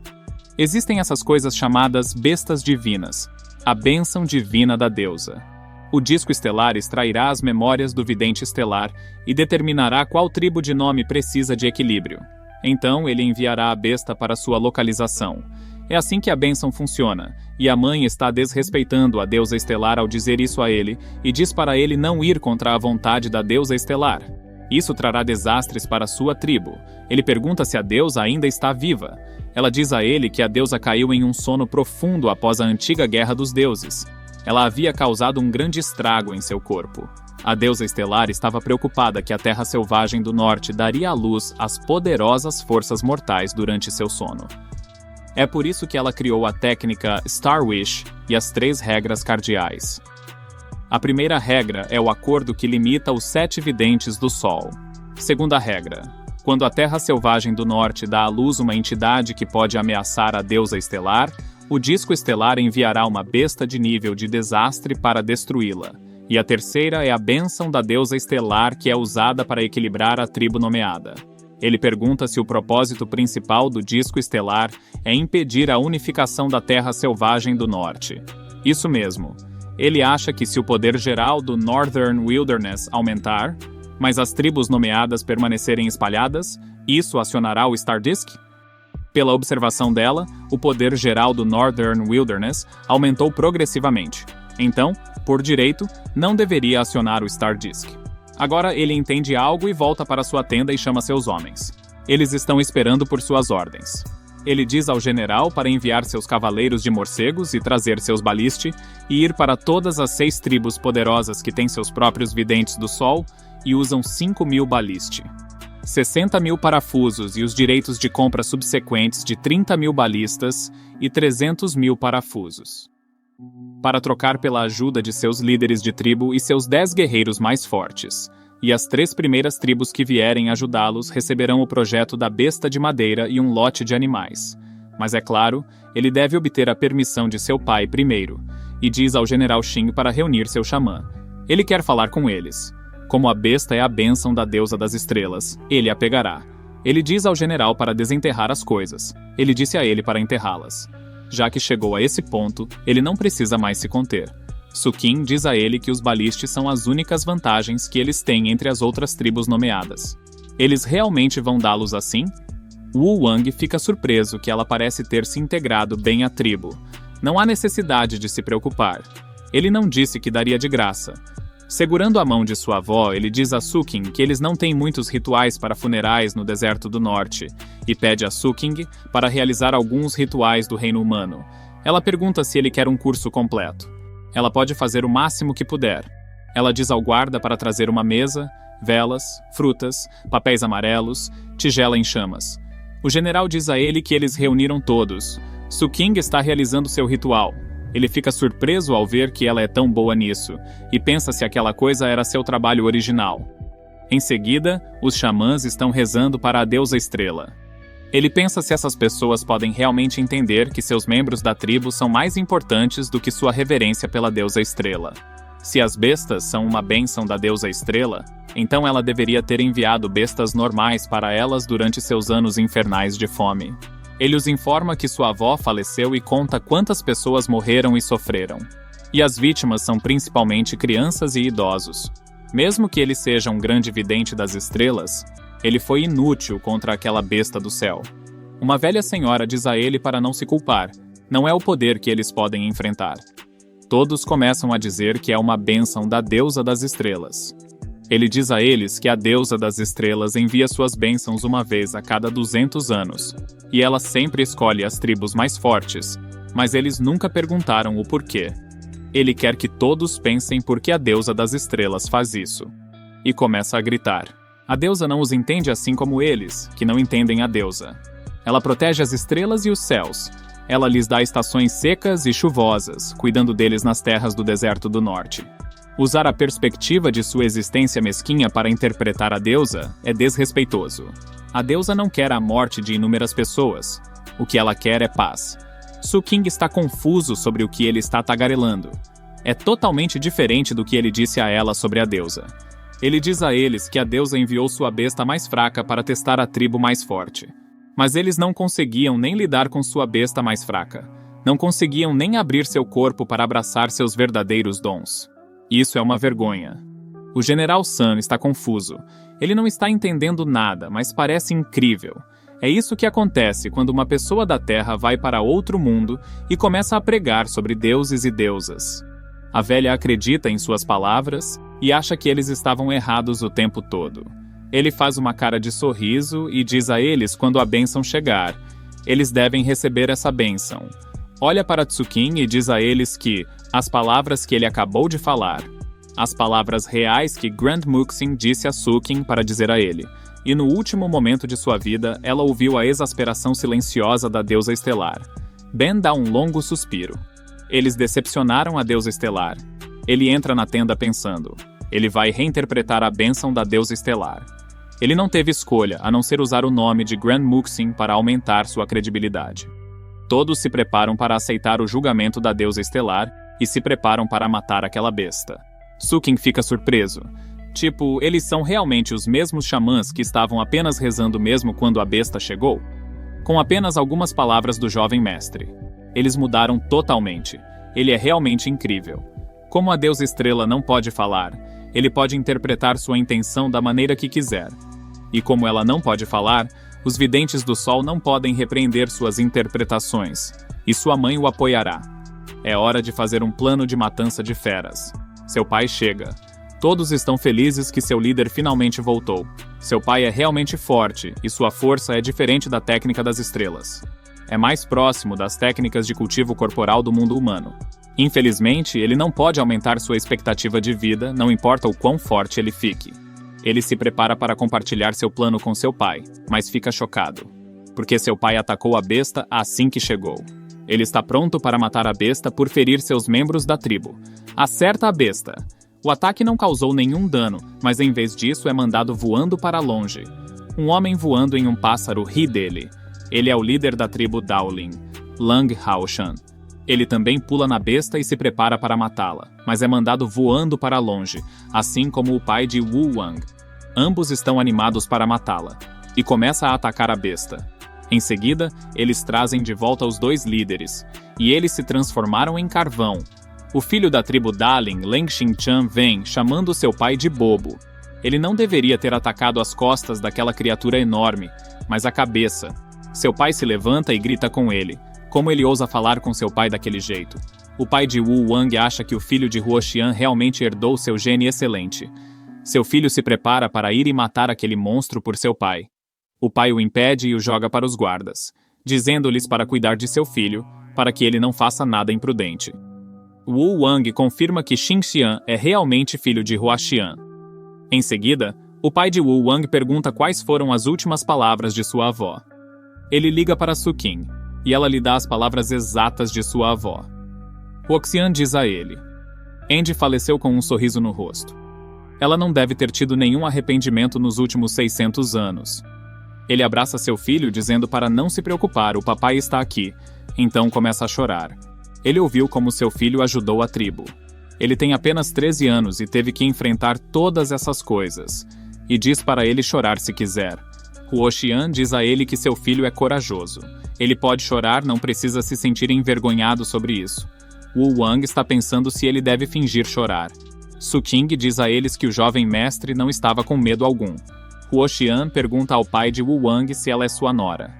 Existem essas coisas chamadas bestas divinas, a bênção divina da deusa. O disco estelar extrairá as memórias do vidente estelar e determinará qual tribo de nome precisa de equilíbrio. Então ele enviará a besta para sua localização. É assim que a bênção funciona, e a mãe está desrespeitando a deusa estelar ao dizer isso a ele, e diz para ele não ir contra a vontade da deusa estelar. Isso trará desastres para sua tribo. Ele pergunta se a deusa ainda está viva. Ela diz a ele que a deusa caiu em um sono profundo após a antiga Guerra dos Deuses. Ela havia causado um grande estrago em seu corpo. A deusa estelar estava preocupada que a Terra Selvagem do Norte daria à luz às poderosas forças mortais durante seu sono. É por isso que ela criou a técnica Star Wish e as 3 regras cardeais. A primeira regra é o acordo que limita os 7 videntes do Sol. Segunda regra: quando a Terra Selvagem do Norte dá à luz uma entidade que pode ameaçar a deusa estelar, o disco estelar enviará uma besta de nível de desastre para destruí-la. E a terceira é a bênção da deusa estelar que é usada para equilibrar a tribo nomeada. Ele pergunta se o propósito principal do disco estelar é impedir a unificação da Terra Selvagem do Norte. Isso mesmo. Ele acha que se o poder geral do Northern Wilderness aumentar, mas as tribos nomeadas permanecerem espalhadas, isso acionará o Star Disk? Pela observação dela, o poder geral do Northern Wilderness aumentou progressivamente. Então, por direito, não deveria acionar o Star Disk. Agora ele entende algo e volta para sua tenda e chama seus homens. Eles estão esperando por suas ordens. Ele diz ao general para enviar seus cavaleiros de morcegos e trazer seus baliste e ir para todas as 6 tribos poderosas que têm seus próprios videntes do sol e usam 5.000 baliste. 60.000 parafusos e os direitos de compra subsequentes de 30.000 balistas e 300.000 parafusos. Para trocar pela ajuda de seus líderes de tribo e seus 10 guerreiros mais fortes. E as 3 primeiras tribos que vierem ajudá-los receberão o projeto da besta de madeira e um lote de animais. Mas é claro, ele deve obter a permissão de seu pai primeiro, e diz ao general Shin para reunir seu xamã. Ele quer falar com eles. Como a besta é a bênção da deusa das estrelas, ele a pegará. Ele diz ao general para desenterrar as coisas. Ele disse a ele para enterrá-las. Já que chegou a esse ponto, ele não precisa mais se conter. Sukin diz a ele que os balistes são as únicas vantagens que eles têm entre as outras tribos nomeadas. Eles realmente vão dá-los assim? Wu Wang fica surpreso que ela parece ter se integrado bem à tribo. Não há necessidade de se preocupar. Ele não disse que daria de graça. Segurando a mão de sua avó, ele diz a Suking que eles não têm muitos rituais para funerais no deserto do norte, e pede a Suking para realizar alguns rituais do reino humano. Ela pergunta se ele quer um curso completo. Ela pode fazer o máximo que puder. Ela diz ao guarda para trazer uma mesa, velas, frutas, papéis amarelos, tigela em chamas. O general diz a ele que eles reuniram todos. Suking está realizando seu ritual. Ele fica surpreso ao ver que ela é tão boa nisso, e pensa se aquela coisa era seu trabalho original. Em seguida, os xamãs estão rezando para a deusa estrela. Ele pensa se essas pessoas podem realmente entender que seus membros da tribo são mais importantes do que sua reverência pela deusa estrela. Se as bestas são uma bênção da deusa estrela, então ela deveria ter enviado bestas normais para elas durante seus anos infernais de fome. Ele os informa que sua avó faleceu e conta quantas pessoas morreram e sofreram. E as vítimas são principalmente crianças e idosos. Mesmo que ele seja um grande vidente das estrelas, ele foi inútil contra aquela besta do céu. Uma velha senhora diz a ele para não se culpar, não é o poder que eles podem enfrentar. Todos começam a dizer que é uma bênção da deusa das estrelas. Ele diz a eles que a deusa das estrelas envia suas bênçãos uma vez a cada 200 anos, e ela sempre escolhe as tribos mais fortes, mas eles nunca perguntaram o porquê. Ele quer que todos pensem por que a deusa das estrelas faz isso. E começa a gritar. A deusa não os entende assim como eles, que não entendem a deusa. Ela protege as estrelas e os céus. Ela lhes dá estações secas e chuvosas, cuidando deles nas terras do deserto do norte. Usar a perspectiva de sua existência mesquinha para interpretar a deusa é desrespeitoso. A deusa não quer a morte de inúmeras pessoas. O que ela quer é paz. Suking está confuso sobre o que ele está tagarelando. É totalmente diferente do que ele disse a ela sobre a deusa. Ele diz a eles que a deusa enviou sua besta mais fraca para testar a tribo mais forte. Mas eles não conseguiam nem lidar com sua besta mais fraca. Não conseguiam nem abrir seu corpo para abraçar seus verdadeiros dons. Isso é uma vergonha. O General Sun está confuso. Ele não está entendendo nada, mas parece incrível. É isso que acontece quando uma pessoa da Terra vai para outro mundo e começa a pregar sobre deuses e deusas. A velha acredita em suas palavras e acha que eles estavam errados o tempo todo. Ele faz uma cara de sorriso e diz a eles quando a bênção chegar. Eles devem receber essa bênção. Olha para Tsukin e diz a eles que as palavras que ele acabou de falar, as palavras reais que Grand Muxin disse a Sukin para dizer a ele, e no último momento de sua vida, ela ouviu a exasperação silenciosa da deusa estelar. Ben dá um longo suspiro. Eles decepcionaram a deusa estelar. Ele entra na tenda pensando. Ele vai reinterpretar a bênção da deusa estelar. Ele não teve escolha a não ser usar o nome de Grand Muxin para aumentar sua credibilidade. Todos se preparam para aceitar o julgamento da deusa estelar e se preparam para matar aquela besta. Sukin fica surpreso. Tipo, eles são realmente os mesmos xamãs que estavam apenas rezando mesmo quando a besta chegou? Com apenas algumas palavras do jovem mestre. Eles mudaram totalmente. Ele é realmente incrível. Como a deusa estrela não pode falar, ele pode interpretar sua intenção da maneira que quiser. E como ela não pode falar, os videntes do sol não podem repreender suas interpretações, e sua mãe o apoiará. É hora de fazer um plano de matança de feras. Seu pai chega. Todos estão felizes que seu líder finalmente voltou. Seu pai é realmente forte, e sua força é diferente da técnica das estrelas. É mais próximo das técnicas de cultivo corporal do mundo humano. Infelizmente, ele não pode aumentar sua expectativa de vida, não importa o quão forte ele fique. Ele se prepara para compartilhar seu plano com seu pai, mas fica chocado. Porque seu pai atacou a besta assim que chegou. Ele está pronto para matar a besta por ferir seus membros da tribo. Acerta a besta. O ataque não causou nenhum dano, mas em vez disso é mandado voando para longe. Um homem voando em um pássaro ri dele. Ele é o líder da tribo Daolin, Lang Haoshan. Ele também pula na besta e se prepara para matá-la, mas é mandado voando para longe, assim como o pai de Wu Wang. Ambos estão animados para matá-la, e começa a atacar a besta. Em seguida, eles trazem de volta os dois líderes, e eles se transformaram em carvão. O filho da tribo Dalin, Leng Xinchan, vem, chamando seu pai de bobo. Ele não deveria ter atacado as costas daquela criatura enorme, mas a cabeça. Seu pai se levanta e grita com ele. Como ele ousa falar com seu pai daquele jeito? O pai de Wu Wang acha que o filho de Huoxian realmente herdou seu gene excelente. Seu filho se prepara para ir e matar aquele monstro por seu pai. O pai o impede e o joga para os guardas, dizendo-lhes para cuidar de seu filho, para que ele não faça nada imprudente. Wu Wang confirma que Xinxian é realmente filho de Huoxian. Em seguida, o pai de Wu Wang pergunta quais foram as últimas palavras de sua avó. Ele liga para Sukin, e ela lhe dá as palavras exatas de sua avó. Huoxian diz a ele. Andy faleceu com um sorriso no rosto. Ela não deve ter tido nenhum arrependimento nos últimos 600 anos. Ele abraça seu filho dizendo para não se preocupar, o papai está aqui. Então começa a chorar. Ele ouviu como seu filho ajudou a tribo. Ele tem apenas 13 anos e teve que enfrentar todas essas coisas. E diz para ele chorar se quiser. Huoxian diz a ele que seu filho é corajoso. Ele pode chorar, não precisa se sentir envergonhado sobre isso. Wu Wang está pensando se ele deve fingir chorar. Su Qing diz a eles que o jovem mestre não estava com medo algum. Huo Xian pergunta ao pai de Wu Wang se ela é sua nora.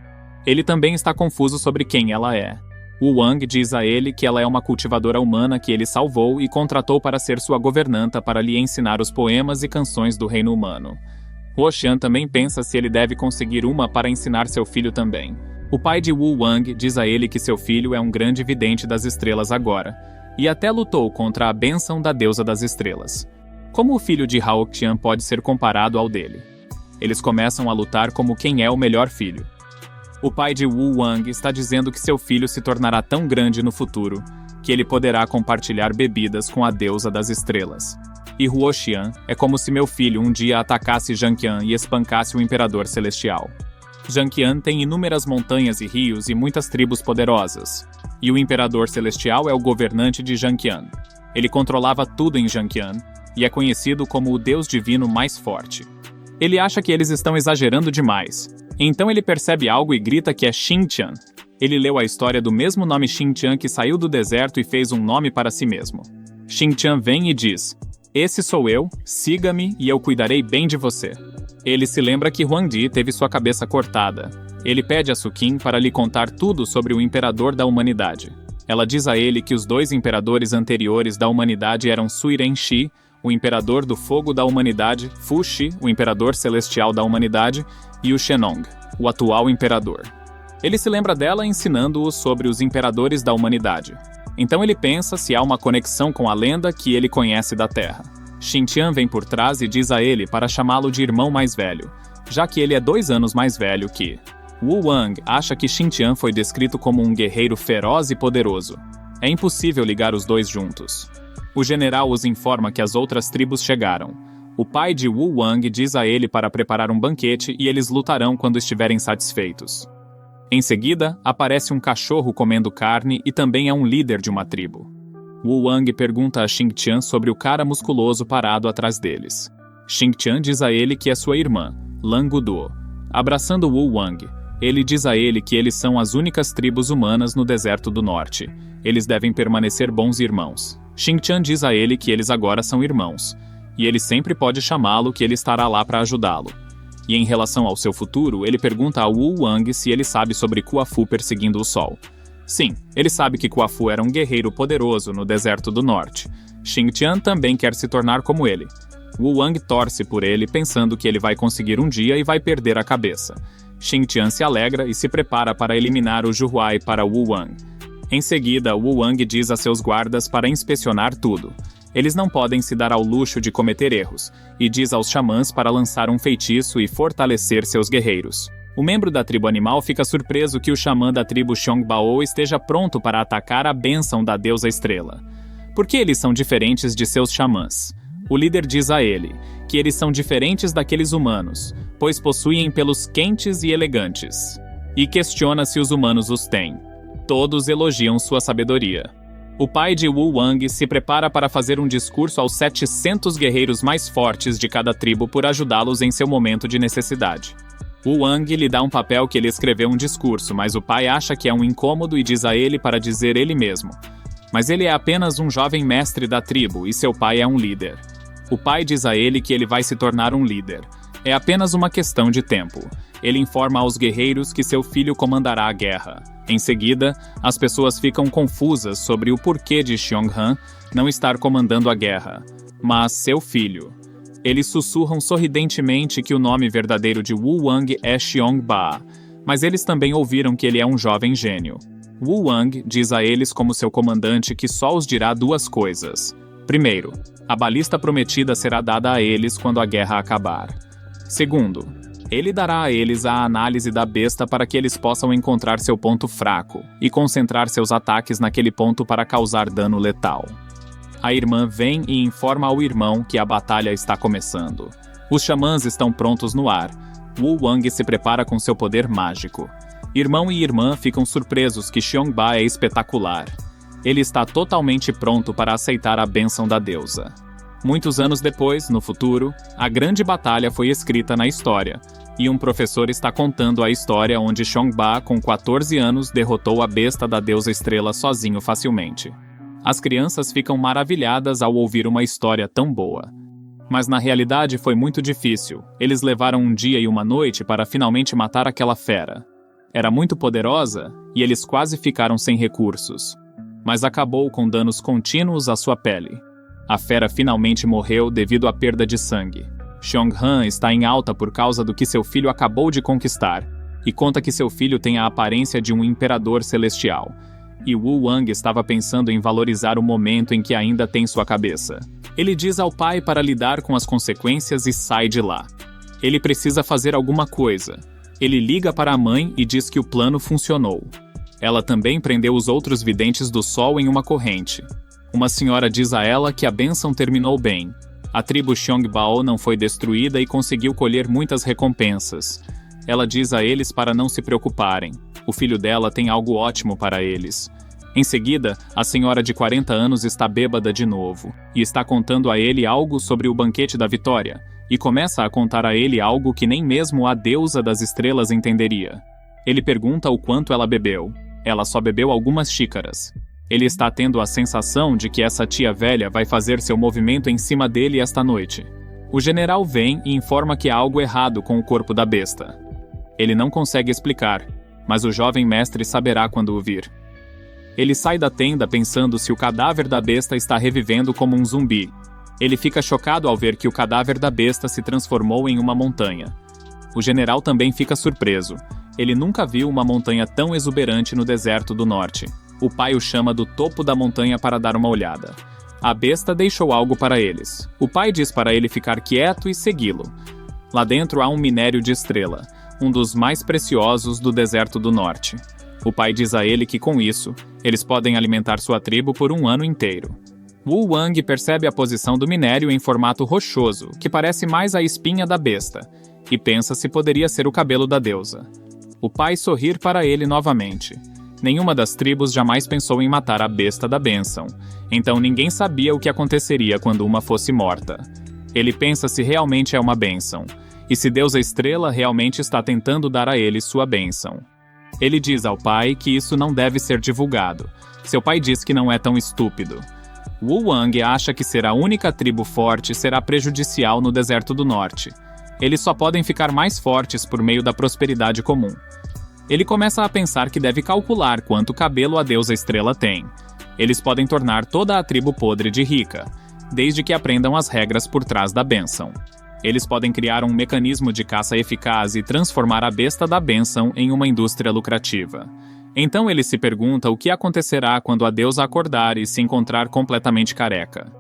Ele também está confuso sobre quem ela é. Wu Wang diz a ele que ela é uma cultivadora humana que ele salvou e contratou para ser sua governanta para lhe ensinar os poemas e canções do reino humano. Huo Xian também pensa se ele deve conseguir uma para ensinar seu filho também. O pai de Wu Wang diz a ele que seu filho é um grande vidente das estrelas agora, e até lutou contra a bênção da deusa das estrelas. Como o filho de Hao Qian pode ser comparado ao dele? Eles começam a lutar como quem é o melhor filho. O pai de Wu Wang está dizendo que seu filho se tornará tão grande no futuro que ele poderá compartilhar bebidas com a deusa das estrelas. E Huo Xian é como se meu filho um dia atacasse Zhang Qian e espancasse o imperador celestial. Zhang Qian tem inúmeras montanhas e rios e muitas tribos poderosas. E o imperador celestial é o governante de Zhang Qian. Ele controlava tudo em Zhang Qian e é conhecido como o deus divino mais forte. Ele acha que eles estão exagerando demais. Então ele percebe algo e grita que é Xingtian. Ele leu a história do mesmo nome Xingtian que saiu do deserto e fez um nome para si mesmo. Xingtian vem e diz: "Esse sou eu, siga-me e eu cuidarei bem de você." Ele se lembra que Huangdi teve sua cabeça cortada. Ele pede a Su Qing para lhe contar tudo sobre o imperador da humanidade. Ela diz a ele que os 2 imperadores anteriores da humanidade eram Sui Renshi, o imperador do fogo da humanidade, Fu Shi, o imperador celestial da humanidade, e o Shenong, o atual imperador. Ele se lembra dela ensinando-o sobre os imperadores da humanidade. Então ele pensa se há uma conexão com a lenda que ele conhece da Terra. Xingtian vem por trás e diz a ele para chamá-lo de irmão mais velho, já que ele é 2 anos mais velho que... Wu Wang acha que Xingtian foi descrito como um guerreiro feroz e poderoso. É impossível ligar os 2 juntos. O general os informa que as outras tribos chegaram. O pai de Wu Wang diz a ele para preparar um banquete e eles lutarão quando estiverem satisfeitos. Em seguida, aparece um cachorro comendo carne e também é um líder de uma tribo. Wu Wang pergunta a Xingtian sobre o cara musculoso parado atrás deles. Xingtian diz a ele que é sua irmã, Lan Guduo. Abraçando Wu Wang, ele diz a ele que eles são as únicas tribos humanas no deserto do norte. Eles devem permanecer bons irmãos. Xingtian diz a ele que eles agora são irmãos, e ele sempre pode chamá-lo que ele estará lá para ajudá-lo. E em relação ao seu futuro, ele pergunta a Wu Wang se ele sabe sobre Kuafu perseguindo o sol. Sim, ele sabe que Kuafu era um guerreiro poderoso no deserto do norte. Xingtian também quer se tornar como ele. Wu Wang torce por ele pensando que ele vai conseguir um dia e vai perder a cabeça. Xingtian se alegra e se prepara para eliminar o Zhuhai para Wu Wang. Em seguida, Wu Wang diz a seus guardas para inspecionar tudo. Eles não podem se dar ao luxo de cometer erros, e diz aos xamãs para lançar um feitiço e fortalecer seus guerreiros. O membro da tribo animal fica surpreso que o xamã da tribo Xiongbao esteja pronto para atacar a bênção da deusa estrela. Por que eles são diferentes de seus xamãs? O líder diz a ele que eles são diferentes daqueles humanos, pois possuem pelos quentes e elegantes. E questiona se os humanos os têm. Todos elogiam sua sabedoria. O pai de Wu Wang se prepara para fazer um discurso aos 700 guerreiros mais fortes de cada tribo por ajudá-los em seu momento de necessidade. Wu Wang lhe dá um papel que ele escreveu um discurso, mas o pai acha que é um incômodo e diz a ele para dizer ele mesmo. Mas ele é apenas um jovem mestre da tribo e seu pai é um líder. O pai diz a ele que ele vai se tornar um líder. É apenas uma questão de tempo. Ele informa aos guerreiros que seu filho comandará a guerra. Em seguida, as pessoas ficam confusas sobre o porquê de Xionghan não estar comandando a guerra, mas seu filho. Eles sussurram sorridentemente que o nome verdadeiro de Wu Wang é Xiongba, mas eles também ouviram que ele é um jovem gênio. Wu Wang diz a eles como seu comandante que só os dirá 2 coisas. Primeiro, a balista prometida será dada a eles quando a guerra acabar. Segundo, ele dará a eles a análise da besta para que eles possam encontrar seu ponto fraco e concentrar seus ataques naquele ponto para causar dano letal. A irmã vem e informa ao irmão que a batalha está começando. Os xamãs estão prontos no ar. Wu Wang se prepara com seu poder mágico. Irmão e irmã ficam surpresos que Xiongba é espetacular. Ele está totalmente pronto para aceitar a bênção da deusa. Muitos anos depois, no futuro, a grande batalha foi escrita na história, e um professor está contando a história onde Xiongba, com 14 anos, derrotou a besta da deusa estrela sozinho facilmente. As crianças ficam maravilhadas ao ouvir uma história tão boa. Mas na realidade foi muito difícil. Eles levaram um dia e uma noite para finalmente matar aquela fera. Era muito poderosa e eles quase ficaram sem recursos. Mas acabou com danos contínuos à sua pele. A fera finalmente morreu devido à perda de sangue. Xionghan está em alta por causa do que seu filho acabou de conquistar, e conta que seu filho tem a aparência de um imperador celestial. E Wu Wang estava pensando em valorizar o momento em que ainda tem sua cabeça. Ele diz ao pai para lidar com as consequências e sai de lá. Ele precisa fazer alguma coisa. Ele liga para a mãe e diz que o plano funcionou. Ela também prendeu os outros videntes do sol em uma corrente. Uma senhora diz a ela que a bênção terminou bem. A tribo Xiongbao não foi destruída e conseguiu colher muitas recompensas. Ela diz a eles para não se preocuparem. O filho dela tem algo ótimo para eles. Em seguida, a senhora de 40 anos está bêbada de novo e está contando a ele algo sobre o banquete da vitória, e começa a contar a ele algo que nem mesmo a deusa das estrelas entenderia. Ele pergunta o quanto ela bebeu. Ela só bebeu algumas xícaras. Ele está tendo a sensação de que essa tia velha vai fazer seu movimento em cima dele esta noite. O general vem e informa que há algo errado com o corpo da besta. Ele não consegue explicar, mas o jovem mestre saberá quando o vir. Ele sai da tenda pensando se o cadáver da besta está revivendo como um zumbi. Ele fica chocado ao ver que o cadáver da besta se transformou em uma montanha. O general também fica surpreso. Ele nunca viu uma montanha tão exuberante no deserto do norte. O pai o chama do topo da montanha para dar uma olhada. A besta deixou algo para eles. O pai diz para ele ficar quieto e segui-lo. Lá dentro há um minério de estrela, um dos mais preciosos do deserto do norte. O pai diz a ele que com isso, eles podem alimentar sua tribo por um ano inteiro. Wu Wang percebe a posição do minério em formato rochoso, que parece mais a espinha da besta, e pensa se poderia ser o cabelo da deusa. O pai sorri para ele novamente. Nenhuma das tribos jamais pensou em matar a besta da bênção, então ninguém sabia o que aconteceria quando uma fosse morta. Ele pensa se realmente é uma bênção, e se Deusa Estrela realmente está tentando dar a ele sua bênção. Ele diz ao pai que isso não deve ser divulgado. Seu pai diz que não é tão estúpido. Wu Wang acha que ser a única tribo forte será prejudicial no deserto do norte. Eles só podem ficar mais fortes por meio da prosperidade comum. Ele começa a pensar que deve calcular quanto cabelo a deusa estrela tem. Eles podem tornar toda a tribo podre de rica, desde que aprendam as regras por trás da bênção. Eles podem criar um mecanismo de caça eficaz e transformar a besta da bênção em uma indústria lucrativa. Então ele se pergunta o que acontecerá quando a deusa acordar e se encontrar completamente careca.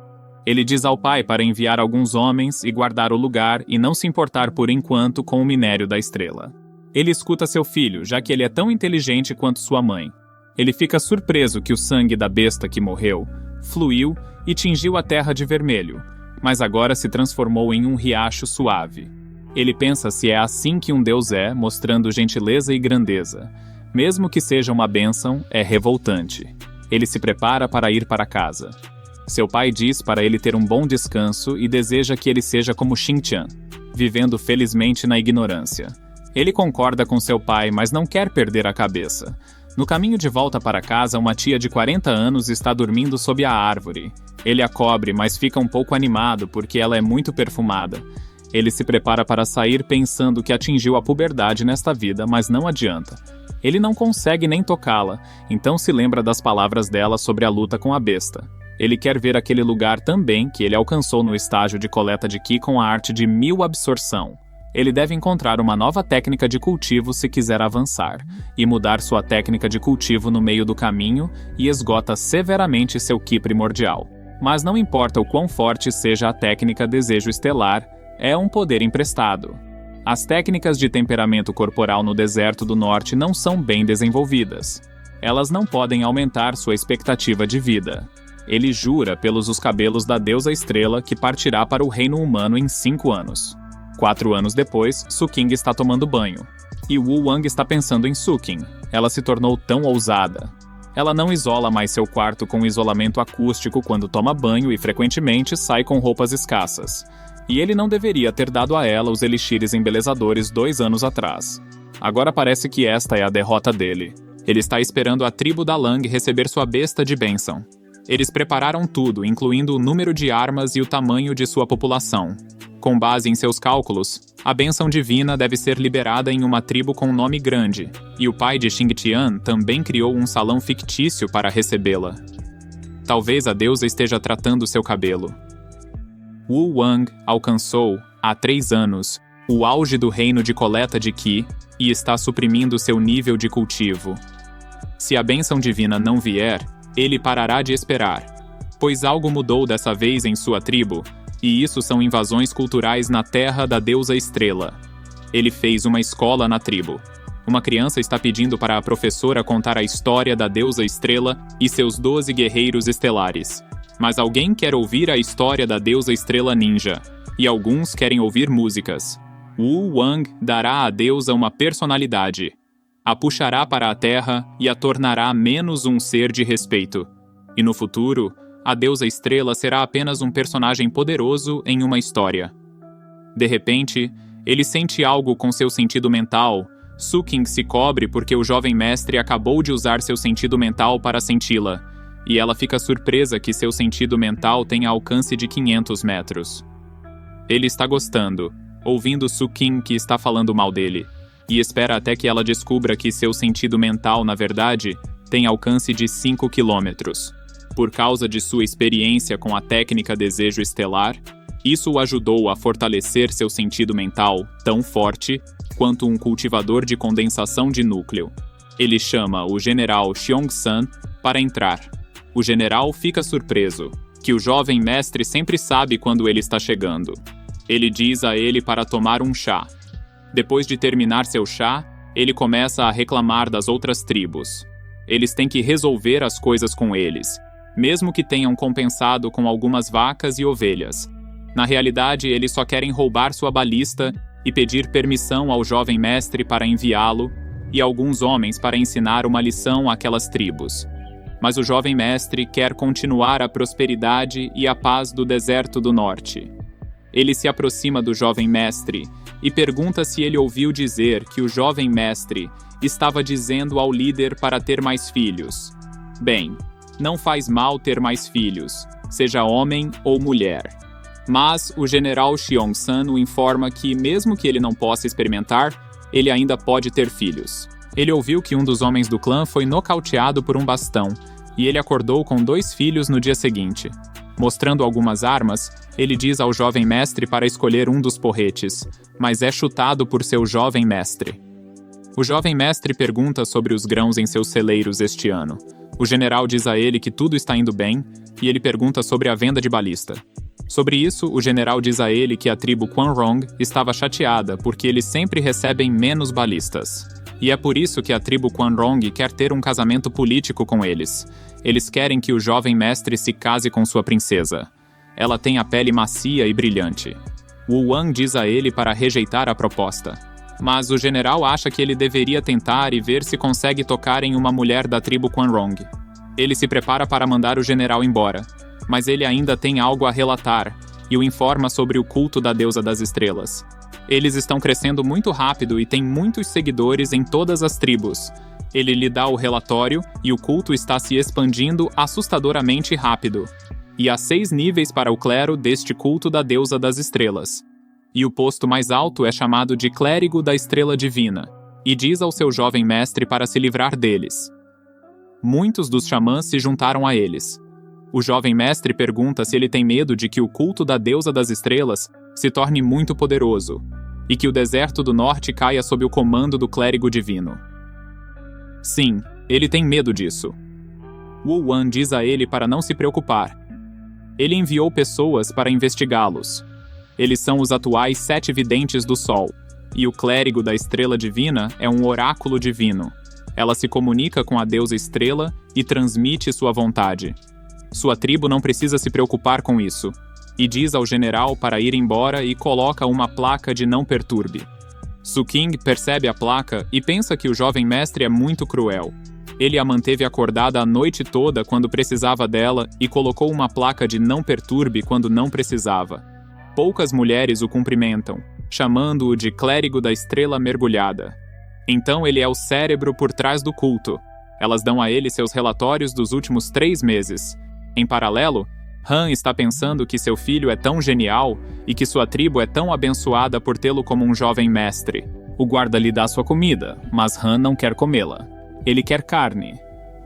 Ele diz ao pai para enviar alguns homens e guardar o lugar e não se importar por enquanto com o minério da estrela. Ele escuta seu filho, já que ele é tão inteligente quanto sua mãe. Ele fica surpreso que o sangue da besta que morreu fluiu e tingiu a terra de vermelho, mas agora se transformou em um riacho suave. Ele pensa se é assim que um deus é, mostrando gentileza e grandeza. Mesmo que seja uma bênção, é revoltante. Ele se prepara para ir para casa. Seu pai diz para ele ter um bom descanso e deseja que ele seja como Xintian, vivendo felizmente na ignorância. Ele concorda com seu pai, mas não quer perder a cabeça. No caminho de volta para casa, uma tia de 40 anos está dormindo sob a árvore. Ele a cobre, mas fica um pouco animado porque ela é muito perfumada. Ele se prepara para sair pensando que atingiu a puberdade nesta vida, mas não adianta. Ele não consegue nem tocá-la, então se lembra das palavras dela sobre a luta com a besta. Ele quer ver aquele lugar também que ele alcançou no estágio de coleta de Qi com a arte de 1000 absorção. Ele deve encontrar uma nova técnica de cultivo se quiser avançar, e mudar sua técnica de cultivo no meio do caminho e esgota severamente seu Qi primordial. Mas não importa o quão forte seja a técnica Desejo Estelar, é um poder emprestado. As técnicas de temperamento corporal no deserto do norte não são bem desenvolvidas. Elas não podem aumentar sua expectativa de vida. Ele jura pelos os cabelos da deusa estrela que partirá para o reino humano em 5 anos. 4 anos depois, Suking está tomando banho. E Wu Wang está pensando em Suking. Ela se tornou tão ousada. Ela não isola mais seu quarto com isolamento acústico quando toma banho e frequentemente sai com roupas escassas. E ele não deveria ter dado a ela os elixires embelezadores 2 anos atrás. Agora parece que esta é a derrota dele. Ele está esperando a tribo da Lang receber sua besta de bênção. Eles prepararam tudo, incluindo o número de armas e o tamanho de sua população. Com base em seus cálculos, a bênção divina deve ser liberada em uma tribo com nome grande, e o pai de Xingtian também criou um salão fictício para recebê-la. Talvez a deusa esteja tratando seu cabelo. Wu Wang alcançou, há 3 anos, o auge do reino de coleta de Qi e está suprimindo seu nível de cultivo. Se a bênção divina não vier, ele parará de esperar, pois algo mudou dessa vez em sua tribo, e isso são invasões culturais na terra da deusa estrela. Ele fez uma escola na tribo. Uma criança está pedindo para a professora contar a história da deusa estrela e seus 12 guerreiros estelares. Mas alguém quer ouvir a história da deusa estrela ninja, e alguns querem ouvir músicas. Wu Wang dará à deusa uma personalidade. A puxará para a terra e a tornará menos um ser de respeito. E no futuro, a deusa estrela será apenas um personagem poderoso em uma história. De repente, ele sente algo com seu sentido mental. Su Qing se cobre porque o jovem mestre acabou de usar seu sentido mental para senti-la, e ela fica surpresa que seu sentido mental tenha alcance de 500 metros. Ele está gostando, ouvindo Su Qing que está falando mal dele, e espera até que ela descubra que seu sentido mental, na verdade, tem alcance de 5 quilômetros. Por causa de sua experiência com a técnica desejo estelar, isso o ajudou a fortalecer seu sentido mental tão forte quanto um cultivador de condensação de núcleo. Ele chama o general Xiongsan para entrar. O general fica surpreso, que o jovem mestre sempre sabe quando ele está chegando. Ele diz a ele para tomar um chá. Depois de terminar seu chá, ele começa a reclamar das outras tribos. Eles têm que resolver as coisas com eles, mesmo que tenham compensado com algumas vacas e ovelhas. Na realidade, eles só querem roubar sua balista e pedir permissão ao jovem mestre para enviá-lo e alguns homens para ensinar uma lição àquelas tribos. Mas o jovem mestre quer continuar a prosperidade e a paz do deserto do norte. Ele se aproxima do jovem mestre e pergunta se ele ouviu dizer que o jovem mestre estava dizendo ao líder para ter mais filhos. Bem, não faz mal ter mais filhos, seja homem ou mulher. Mas o general Xiongsan o informa que, mesmo que ele não possa experimentar, ele ainda pode ter filhos. Ele ouviu que um dos homens do clã foi nocauteado por um bastão, e ele acordou com 2 filhos no dia seguinte. Mostrando algumas armas, ele diz ao jovem mestre para escolher um dos porretes, mas é chutado por seu jovem mestre. O jovem mestre pergunta sobre os grãos em seus celeiros este ano. O general diz a ele que tudo está indo bem, e ele pergunta sobre a venda de balista. Sobre isso, o general diz a ele que a tribo Quanrong estava chateada porque eles sempre recebem menos balistas. E é por isso que a tribo Quanrong quer ter um casamento político com eles. Eles querem que o jovem mestre se case com sua princesa. Ela tem a pele macia e brilhante. Wu Wang diz a ele para rejeitar a proposta. Mas o general acha que ele deveria tentar e ver se consegue tocar em uma mulher da tribo Quanrong. Ele se prepara para mandar o general embora, mas ele ainda tem algo a relatar e o informa sobre o culto da deusa das estrelas. Eles estão crescendo muito rápido e têm muitos seguidores em todas as tribos. Ele lhe dá o relatório e o culto está se expandindo assustadoramente rápido. E há 6 níveis para o clero deste culto da deusa das estrelas. E o posto mais alto é chamado de clérigo da estrela divina, e diz ao seu jovem mestre para se livrar deles. Muitos dos xamãs se juntaram a eles. O jovem mestre pergunta se ele tem medo de que o culto da deusa das estrelas se torne muito poderoso, e que o deserto do norte caia sob o comando do clérigo divino. Sim, ele tem medo disso. Wu Wan diz a ele para não se preocupar. Ele enviou pessoas para investigá-los. Eles são os atuais 7 videntes do sol, e o clérigo da estrela divina é um oráculo divino. Ela se comunica com a deusa estrela e transmite sua vontade. Sua tribo não precisa se preocupar com isso, e diz ao general para ir embora e coloca uma placa de não perturbe. Su Qing percebe a placa e pensa que o jovem mestre é muito cruel. Ele a manteve acordada a noite toda quando precisava dela e colocou uma placa de não perturbe quando não precisava. Poucas mulheres o cumprimentam, chamando-o de clérigo da estrela mergulhada. Então ele é o cérebro por trás do culto. Elas dão a ele seus relatórios dos últimos 3 meses. Em paralelo, Han está pensando que seu filho é tão genial e que sua tribo é tão abençoada por tê-lo como um jovem mestre. O guarda lhe dá sua comida, mas Han não quer comê-la. Ele quer carne.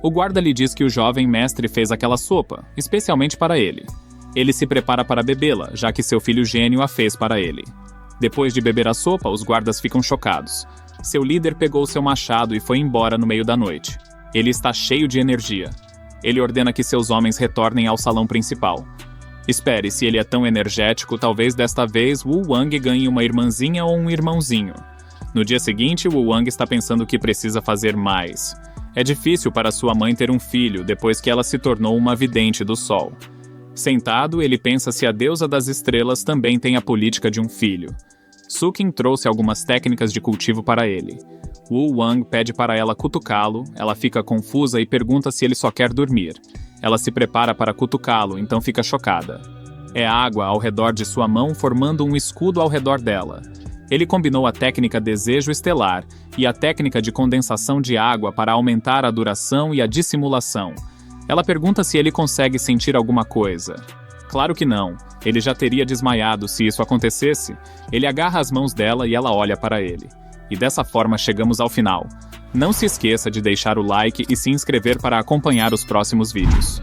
O guarda lhe diz que o jovem mestre fez aquela sopa, especialmente para ele. Ele se prepara para bebê-la, já que seu filho gênio a fez para ele. Depois de beber a sopa, os guardas ficam chocados. Seu líder pegou seu machado e foi embora no meio da noite. Ele está cheio de energia. Ele ordena que seus homens retornem ao salão principal. Espere, se ele é tão energético, talvez desta vez Wu Wang ganhe uma irmãzinha ou um irmãozinho. No dia seguinte, Wu Wang está pensando que precisa fazer mais. É difícil para sua mãe ter um filho depois que ela se tornou uma vidente do sol. Sentado, ele pensa se a deusa das estrelas também tem a política de um filho. Sukin trouxe algumas técnicas de cultivo para ele. Wu Wang pede para ela cutucá-lo, ela fica confusa e pergunta se ele só quer dormir. Ela se prepara para cutucá-lo, então fica chocada. É água ao redor de sua mão formando um escudo ao redor dela. Ele combinou a técnica desejo estelar e a técnica de condensação de água para aumentar a duração e a dissimulação. Ela pergunta se ele consegue sentir alguma coisa. Claro que não. Ele já teria desmaiado se isso acontecesse. Ele agarra as mãos dela e ela olha para ele. E dessa forma chegamos ao final. Não se esqueça de deixar o like e se inscrever para acompanhar os próximos vídeos.